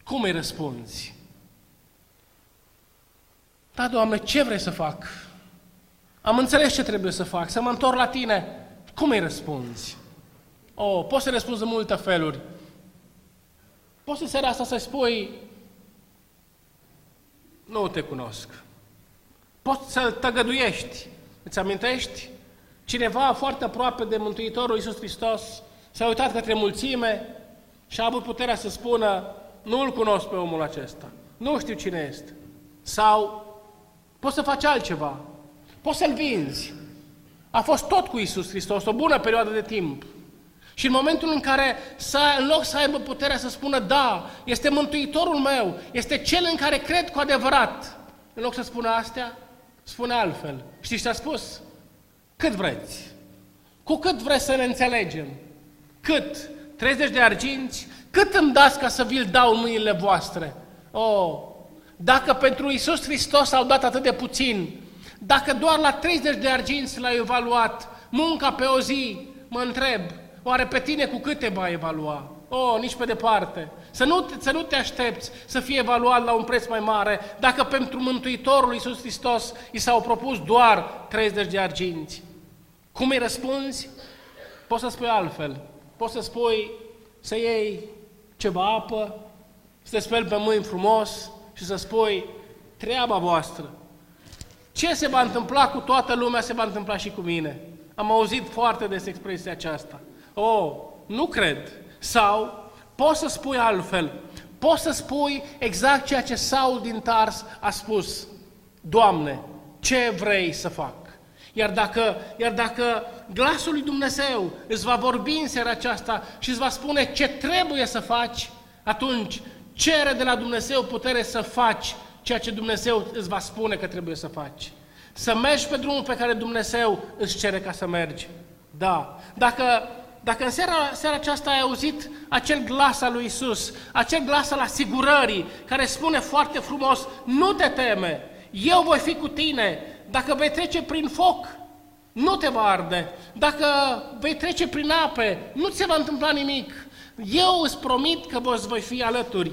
Cum îi răspunzi? Da, Doamne, ce vrei să fac? Am înțeles ce trebuie să fac, să mă întorc la Tine. Cum îi răspunzi? Poți să răspunzi în multe feluri. Poți în seara asta să spui: nu te cunosc. Poți să-L tăgăduiești. Îți amintești? Cineva foarte aproape de Mântuitorul Iisus Hristos s-a uitat către mulțime și a avut puterea să spună: nu-L cunosc pe omul acesta, nu știu cine este. Sau poți să faci altceva, poți să-L vinzi. A fost tot cu Iisus Hristos o bună perioadă de timp. Și în momentul în care, în loc să aibă puterea să spună: da, este Mântuitorul meu, este Cel în care cred cu adevărat, în loc să spună astea, spune altfel. Știți ce a spus? Cât vreți? Cu cât vreți să ne înțelegem? Cât? 30 de arginți? Cât îmi dați ca să vi-l dau în mâinile voastre? Dacă pentru Iisus Hristos au dat atât de puțin, dacă doar la 30 de arginți l-ai evaluat munca pe o zi, mă întreb, oare pe tine cu câte va evalua? Nici pe departe. Să nu te aștepți să fie evaluat la un preț mai mare, dacă pentru Mântuitorul Iisus Hristos i s-au propus doar 30 de arginți. Cum îi răspunzi? Poți să spui altfel. Poți să spui să iei ceva apă, să te speli pe mâini frumos și să spui treaba voastră. Ce se va întâmpla cu toată lumea, se va întâmpla și cu mine. Am auzit foarte des expresia aceasta. Nu cred. Sau poți să spui altfel. Poți să spui exact ceea ce Saul din Tars a spus. Doamne, ce vrei să fac? Iar dacă glasul lui Dumnezeu îți va vorbi în seara aceasta și îți va spune ce trebuie să faci, atunci cere de la Dumnezeu putere să faci ceea ce Dumnezeu îți va spune că trebuie să faci. Să mergi pe drumul pe care Dumnezeu îți cere ca să mergi. Da. Dacă în seara aceasta ai auzit acel glas al lui Iisus, acel glas al asigurării, care spune foarte frumos, nu te teme, eu voi fi cu tine, dacă vei trece prin foc, nu te va arde, dacă vei trece prin ape, nu ți se va întâmpla nimic, eu îți promit că voi fi alături.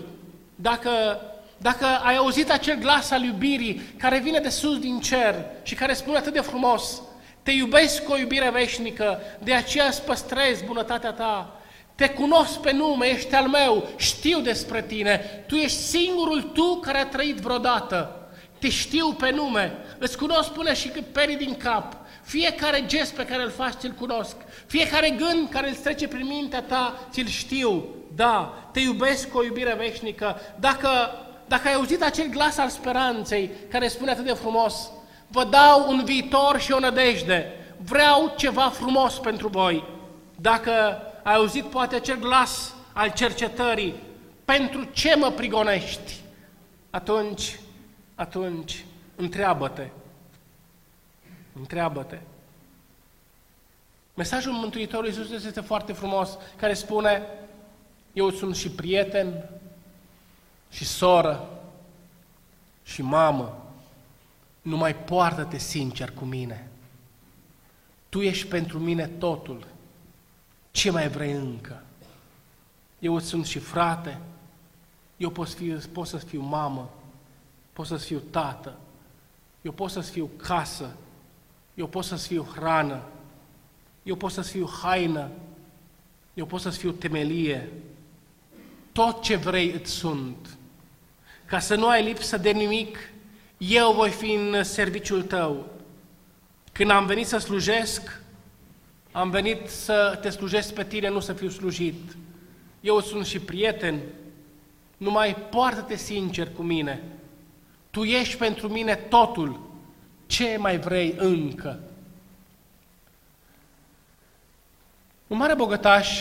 Dacă ai auzit acel glas al iubirii care vine de sus din cer și care spune atât de frumos, te iubesc cu o iubire veșnică, de aceea îți păstrez bunătatea ta, te cunosc pe nume, ești al meu, știu despre tine, tu ești singurul tu care a trăit vreodată, te știu pe nume, îți cunosc până și perii din cap, fiecare gest pe care îl faci ți-l cunosc, fiecare gând care îți trece prin mintea ta ți-l știu, da, te iubesc cu o iubire veșnică. Dacă ai auzit acel glas al speranței care spune atât de frumos, vă dau un viitor și o nădejde, vreau ceva frumos pentru voi. Dacă ai auzit poate acel glas al cercetării, pentru ce mă prigonești? Atunci, întreabă-te. Mesajul Mântuitorului Iisus este foarte frumos, care spune, eu sunt și prieten, și soră, și mamă, numai poartă-te sincer cu mine. Tu ești pentru mine totul. Ce mai vrei încă? Eu sunt și frate, eu pot să fiu mamă, pot să fiu tată, eu pot să fiu casă, eu pot să fiu hrană, eu pot să fiu haină, eu pot să fiu temelie. Tot ce vrei îți sunt. Ca să nu ai lipsă de nimic, eu voi fi în serviciul tău. Când am venit să slujesc, am venit să te slujesc pe tine, nu să fiu slujit. Eu sunt și prieten, numai poartă-te sincer cu mine. Tu ești pentru mine totul. Ce mai vrei încă? Un mare bogătaș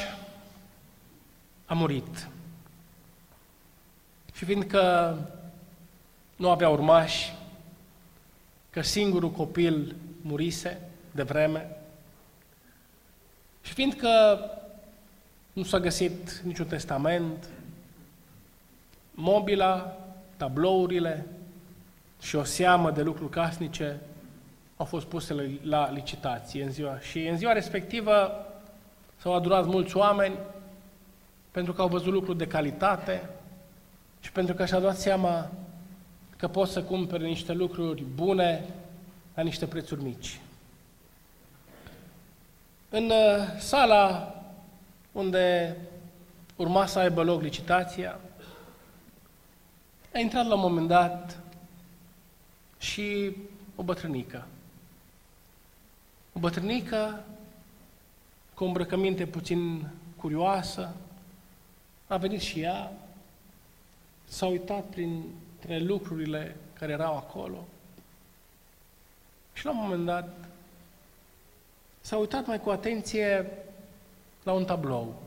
a murit. Și fiindcă nu avea urmași, că singurul copil murise de vreme, și fiindcă nu s-a găsit niciun testament, mobila, tablourile și o seamă de lucruri casnice au fost puse la licitație în ziua respectivă s-au adunat mulți oameni pentru că au văzut lucruri de calitate și pentru că și-au dat seama că pot să cumpere niște lucruri bune la niște prețuri mici. În sala unde urma să aibă loc licitația, a intrat la un moment dat și o bătrânică. O bătrânică cu o îmbrăcăminte puțin curioasă, a venit și ea, s-a uitat printre lucrurile care erau acolo și la un moment dat s-a uitat mai cu atenție la un tablou.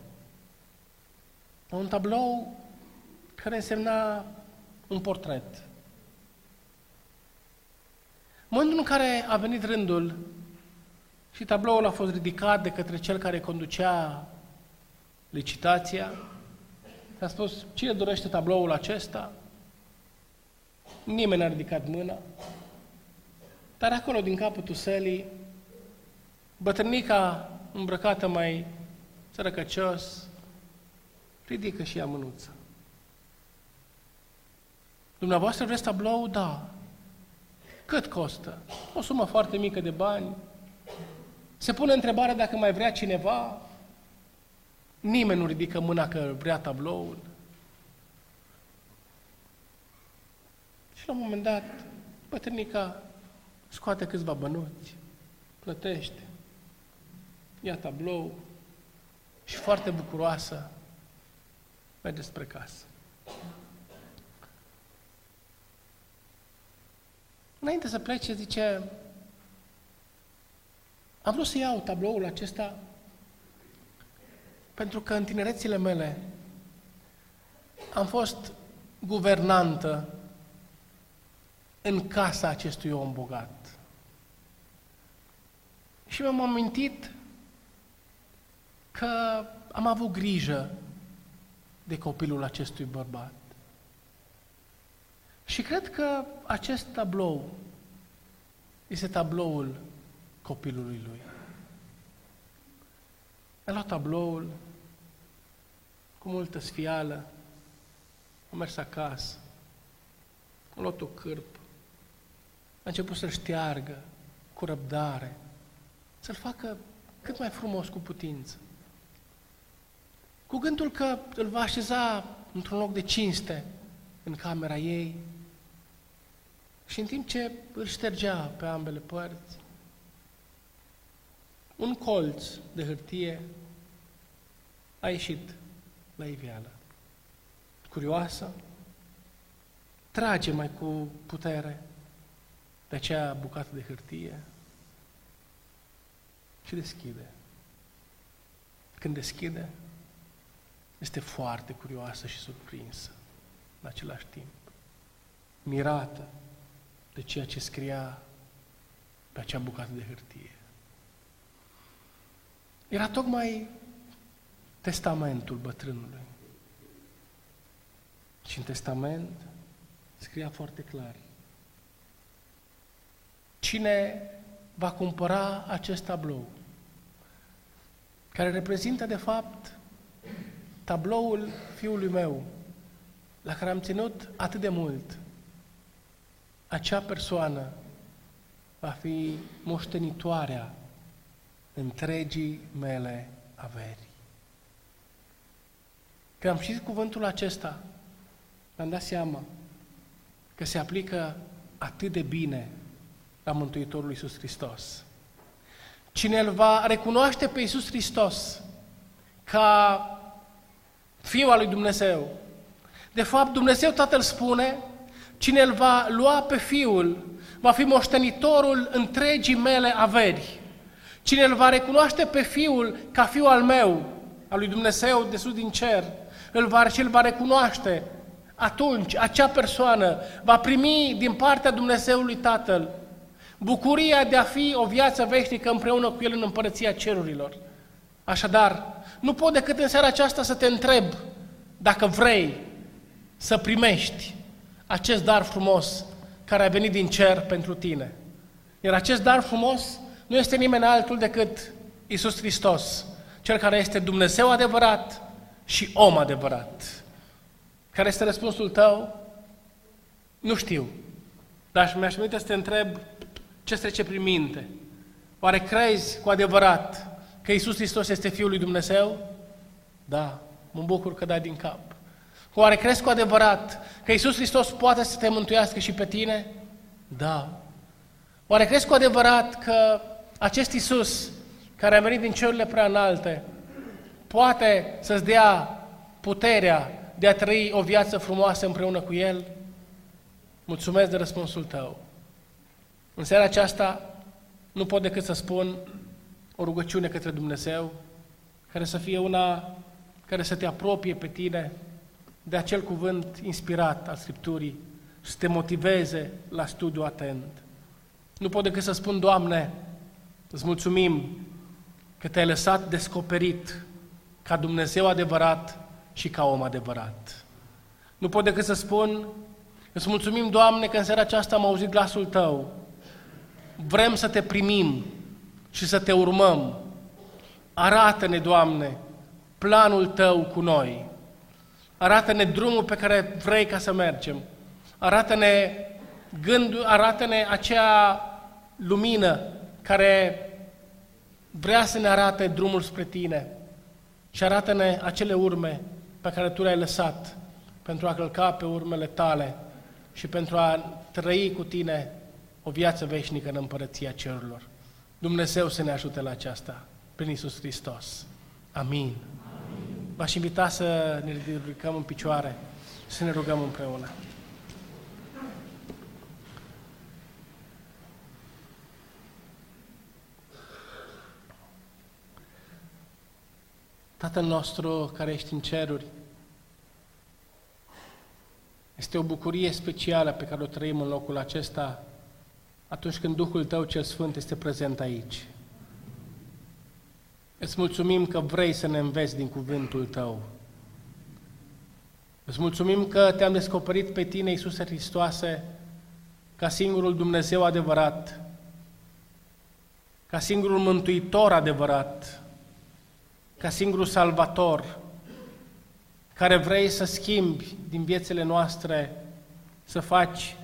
La un tablou care însemna un portret. În momentul în care a venit rândul și tabloul a fost ridicat de către cel care conducea licitația, a spus, cine dorește tabloul acesta? Nimeni n-a ridicat mâna, dar acolo, din capătul sălii, bătrânica îmbrăcată mai sărăcăcios, ridică și ea mânuța. Dumneavoastră vreți tablou? Da. Cât costă? O sumă foarte mică de bani. Se pune întrebarea dacă mai vrea cineva. Nimeni nu ridică mâna că vrea tabloul. Și la un moment dat, bătrânica scoate câțiva bănuți, plătește, ia tablou și foarte bucuroasă merge spre casă. Înainte să plece, zice, am vrut să iau tabloul acesta pentru că în tinerețile mele am fost guvernantă în casa acestui om bogat. Și mi-am amintit că am avut grijă de copilul acestui bărbat. Și cred că acest tablou este tabloul copilului lui. A luat tabloul cu multă sfială, a mers acasă, a luat o cârpă, a început să-l șteargă cu răbdare, să-l facă cât mai frumos cu putință. Cu gândul că îl va așeza într-un loc de cinste în camera ei și în timp ce îl ștergea pe ambele părți, un colț de hârtie a ieșit la iveală. Curioasă, trage mai cu putere de acea bucată de hârtie și deschide. Când deschide, este foarte curioasă și surprinsă în același timp, mirată de ceea ce scria pe acea bucată de hârtie. Era tocmai testamentul bătrânului. Și în testament scria foarte clar: cine va cumpăra acest tablou, care reprezintă de fapt tabloul fiului meu, la care am ținut atât de mult, acea persoană va fi moștenitoarea întregii mele averi. Când am citit cuvântul acesta, mi-am dat seama că se aplică atât de bine la Mântuitorul Iisus Hristos. Cine îl va recunoaște pe Iisus Hristos ca Fiul al lui Dumnezeu, de fapt Dumnezeu Tatăl spune, cine îl va lua pe Fiul va fi moștenitorul întregii mele averi. Cine îl va recunoaște pe Fiul ca Fiul al meu, al lui Dumnezeu de sus din cer, îl va recunoaște, atunci acea persoană va primi din partea Dumnezeului Tatăl bucuria de a fi o viață veșnică împreună cu El în împărăția cerurilor. Așadar, nu pot decât în seara aceasta să te întreb dacă vrei să primești acest dar frumos care a venit din cer pentru tine. Iar acest dar frumos nu este nimeni altul decât Iisus Hristos, Cel care este Dumnezeu adevărat și om adevărat. Care este răspunsul tău? Nu știu. Dar mi-aș permite să te întreb ce trece prin minte. Oare crezi cu adevărat că Iisus Hristos este Fiul lui Dumnezeu? Da, mă bucur că dai din cap. Oare crezi cu adevărat că Iisus Hristos poate să te mântuiască și pe tine? Da. Oare crezi cu adevărat că acest Iisus, care a venit din cerurile prea înalte, poate să-ți dea puterea de a trăi o viață frumoasă împreună cu El? Mulțumesc de răspunsul tău. În seara aceasta nu pot decât să spun o rugăciune către Dumnezeu, care să fie una care să te apropie pe tine de acel cuvânt inspirat al Scripturii și să te motiveze la studiu atent. Nu pot decât să spun, Doamne, îți mulțumim că te-ai lăsat descoperit ca Dumnezeu adevărat și ca om adevărat. Nu pot decât să spun, îți mulțumim, Doamne, că în seara aceasta am auzit glasul Tău. Vrem să Te primim și să Te urmăm. Arată-ne, Doamne, planul Tău cu noi. Arată-ne drumul pe care vrei ca să mergem. Arată-ne gândul, arată-ne acea lumină care vrea să ne arate drumul spre Tine și arată-ne acele urme pe care Tu le-ai lăsat pentru a călca pe urmele Tale și pentru a trăi cu Tine o viață veșnică în Împărăția Cerurilor. Dumnezeu să ne ajute la aceasta, prin Iisus Hristos. Amin. V-aș invita să ne ridicăm în picioare și să ne rugăm împreună. Tatăl nostru care ești în ceruri, este o bucurie specială pe care o trăim în locul acesta atunci când Duhul Tău cel Sfânt este prezent aici. Îți mulțumim că vrei să ne înveți din cuvântul Tău. Îți mulțumim că Te-am descoperit pe Tine, Iisuse Hristoase, ca singurul Dumnezeu adevărat, ca singurul Mântuitor adevărat, ca singurul Salvator, care vrei să schimbi din viețile noastre, să faci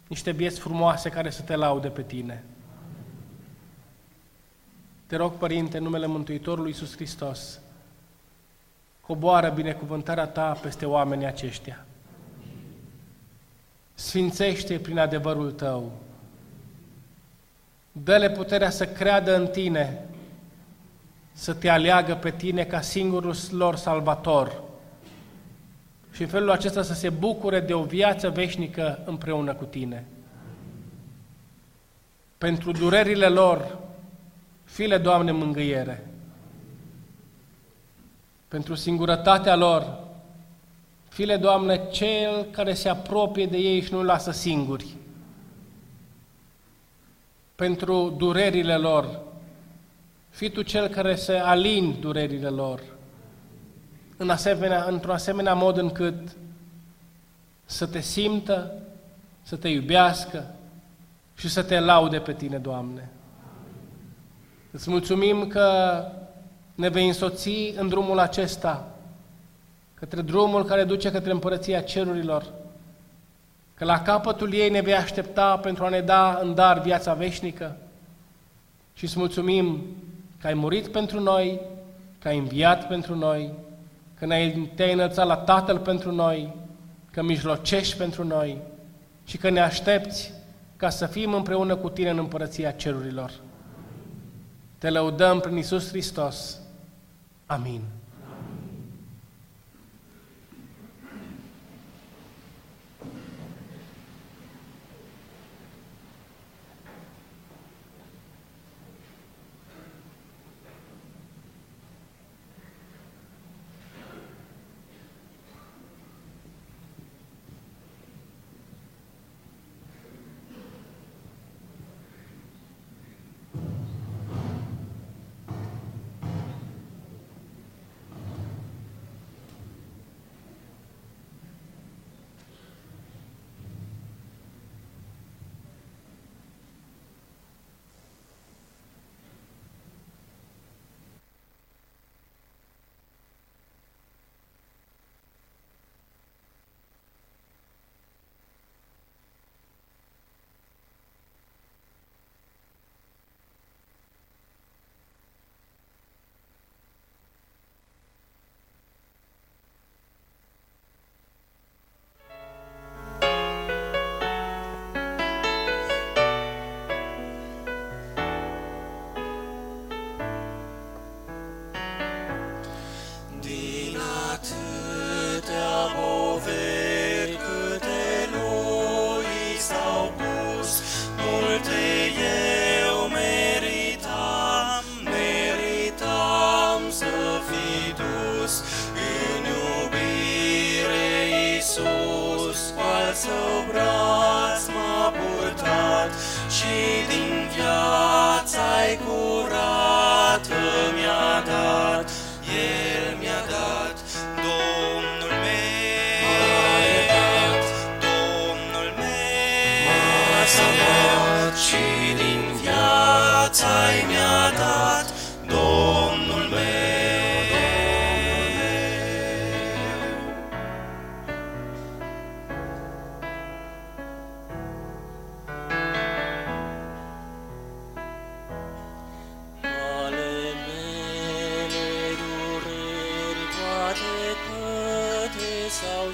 niște vieți frumoase care să Te laude pe Tine. Te rog, Părinte, în numele Mântuitorului Iisus Hristos, coboară binecuvântarea Ta peste oamenii aceștia. Sfințește prin adevărul Tău. Dă-le puterea să creadă în Tine, să Te aleagă pe Tine ca singurul lor salvator și în felul acesta să se bucure de o viață veșnică împreună cu Tine. Pentru durerile lor, fii-le, Doamne, mângâiere. Pentru singurătatea lor, fii-le, Doamne, Cel care se apropie de ei și nu-i lasă singuri. Pentru durerile lor, fii Tu Cel care să alini durerile lor într-un asemenea mod încât să Te simtă, să Te iubească și să Te laude pe Tine, Doamne. Îți mulțumim că ne vei însoți în drumul acesta, către drumul care duce către Împărăția Cerurilor, că la capătul ei ne vei aștepta pentru a ne da în dar viața veșnică și îți mulțumim că ai murit pentru noi, că ai înviat pentru noi, că Te-ai înălțat la Tatăl pentru noi, că mijlocești pentru noi și că ne aștepți ca să fim împreună cu Tine în Împărăția Cerurilor. Te lăudăm prin Iisus Hristos. Amin.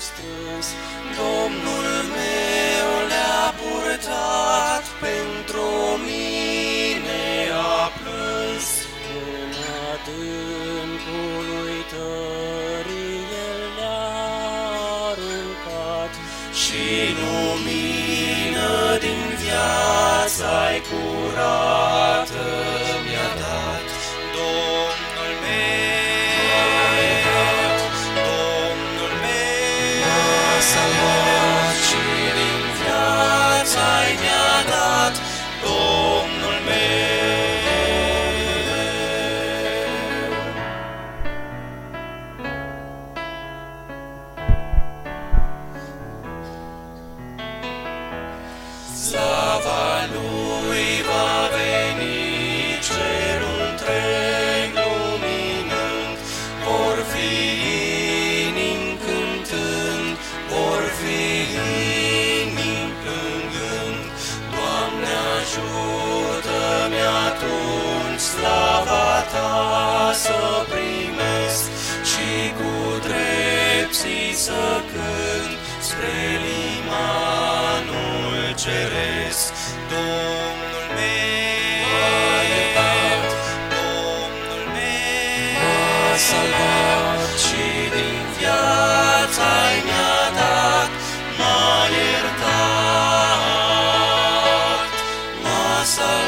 strâns, Domnul meu le-a purtat, pentru mine a plâns. În adâncul uitării El ne-a aruncat și lumină din viața-i curată mi-a dat. Domnul meu, Domnul meu m-a salvat și din viața-i mi-a dat. Domnul meu. Slava Lui va veni, cerul întreg luminând, vor fi inimi cântând, vor fi inimi plângând. Doamne, ajută-mi atunci slava Ta să primesc și cu drepții să cânt spre limanul ceresc. Domnul meu m-a iertat, Domnul meu m-a salvat și din viața-i mi-a dat. M-a iertat, m-a salvat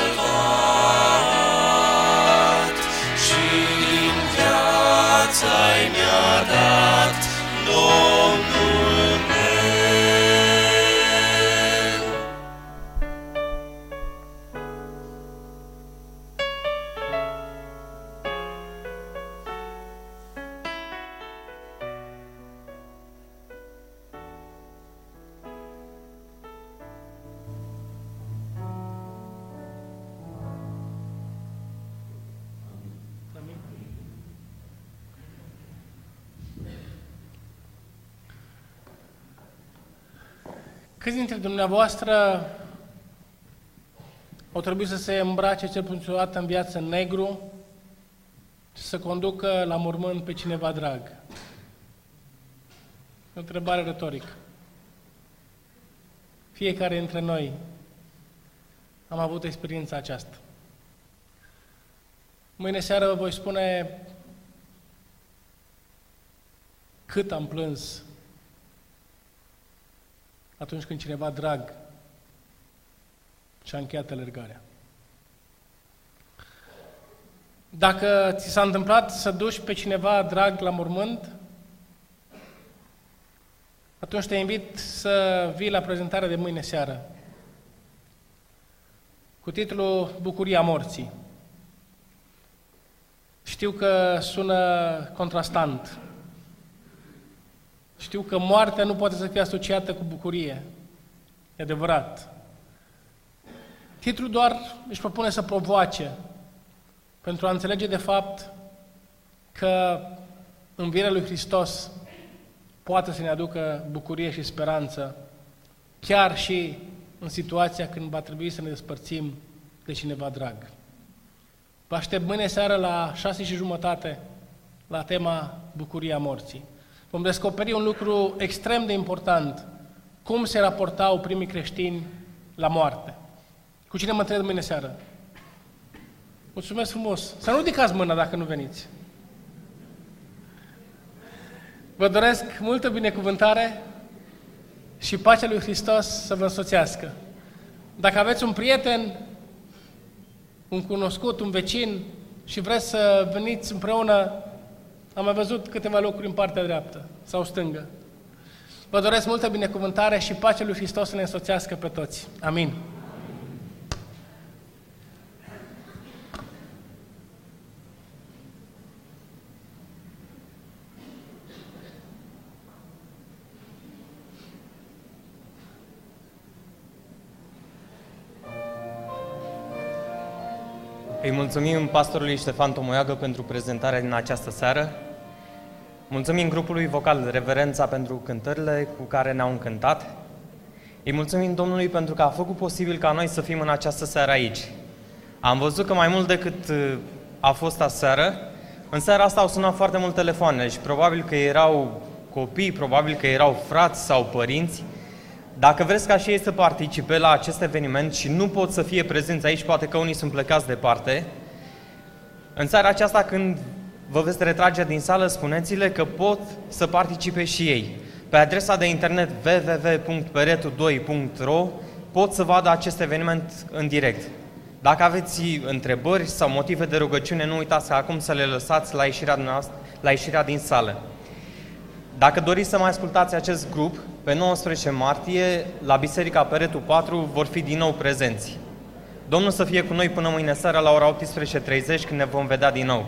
și din viața-i mi-a dat. Domnul meu. Câți dintre dumneavoastră au trebuit să se îmbrace cel puțin o dată în viață în negru și să conducă la mormânt pe cineva drag? O întrebare retorică. Fiecare dintre noi am avut experiența aceasta. Mâine seară vă voi spune cât am plâns atunci când cineva drag și-a încheiat alergarea. Dacă ți s-a întâmplat să duci pe cineva drag la mormânt, atunci te invit să vii la prezentarea de mâine seară cu titlul Bucuria morții. Știu că sună contrastant. Știu că moartea nu poate să fie asociată cu bucurie. E adevărat. Titlul doar își propune să provoace pentru a înțelege de fapt că învierea lui Hristos poate să ne aducă bucurie și speranță, chiar și în situația când va trebui să ne despărțim de cineva drag. Vă aștept mâine seară la 6:30 la tema Bucuria morții. Vom descoperi un lucru extrem de important, cum se raportau primii creștini la moarte. Cu cine mă întreb mâine seară? Mulțumesc frumos! Să nu ridicați mâna dacă nu veniți. Vă doresc multă binecuvântare și pacea lui Hristos să vă însoțească. Dacă aveți un prieten, un cunoscut, un vecin și vreți să veniți împreună, am mai văzut câteva locuri în partea dreaptă sau stângă. Vă doresc multă binecuvântare și pacea lui Hristos să ne însoțească pe toți. Amin. Îi mulțumim pastorului Ștefan Tomoiagă pentru prezentarea din această seară. Mulțumim grupului vocal Reverența pentru cântările cu care ne-au încântat. Îi mulțumim Domnului pentru că a făcut posibil ca noi să fim în această seară aici. Am văzut că mai mult decât a fost aseară, în seara asta au sunat foarte multe telefoane și probabil că erau copii, probabil că erau frați sau părinți. Dacă vreți ca și ei să participe la acest eveniment și nu pot să fie prezenți aici, poate că unii sunt plecați departe, în seara aceasta când vă veți retrage din sală, spuneți-le că pot să participe și ei. Pe adresa de internet www.peretu2.ro pot să vadă acest eveniment în direct. Dacă aveți întrebări sau motive de rugăciune, nu uitați că acum să le lăsați la ieșirea din sală. Dacă doriți să mai ascultați acest grup, pe 19 martie, la Biserica Peretu 4, vor fi din nou prezenți. Domnul să fie cu noi până mâine seara la ora 18:30, când ne vom vedea din nou.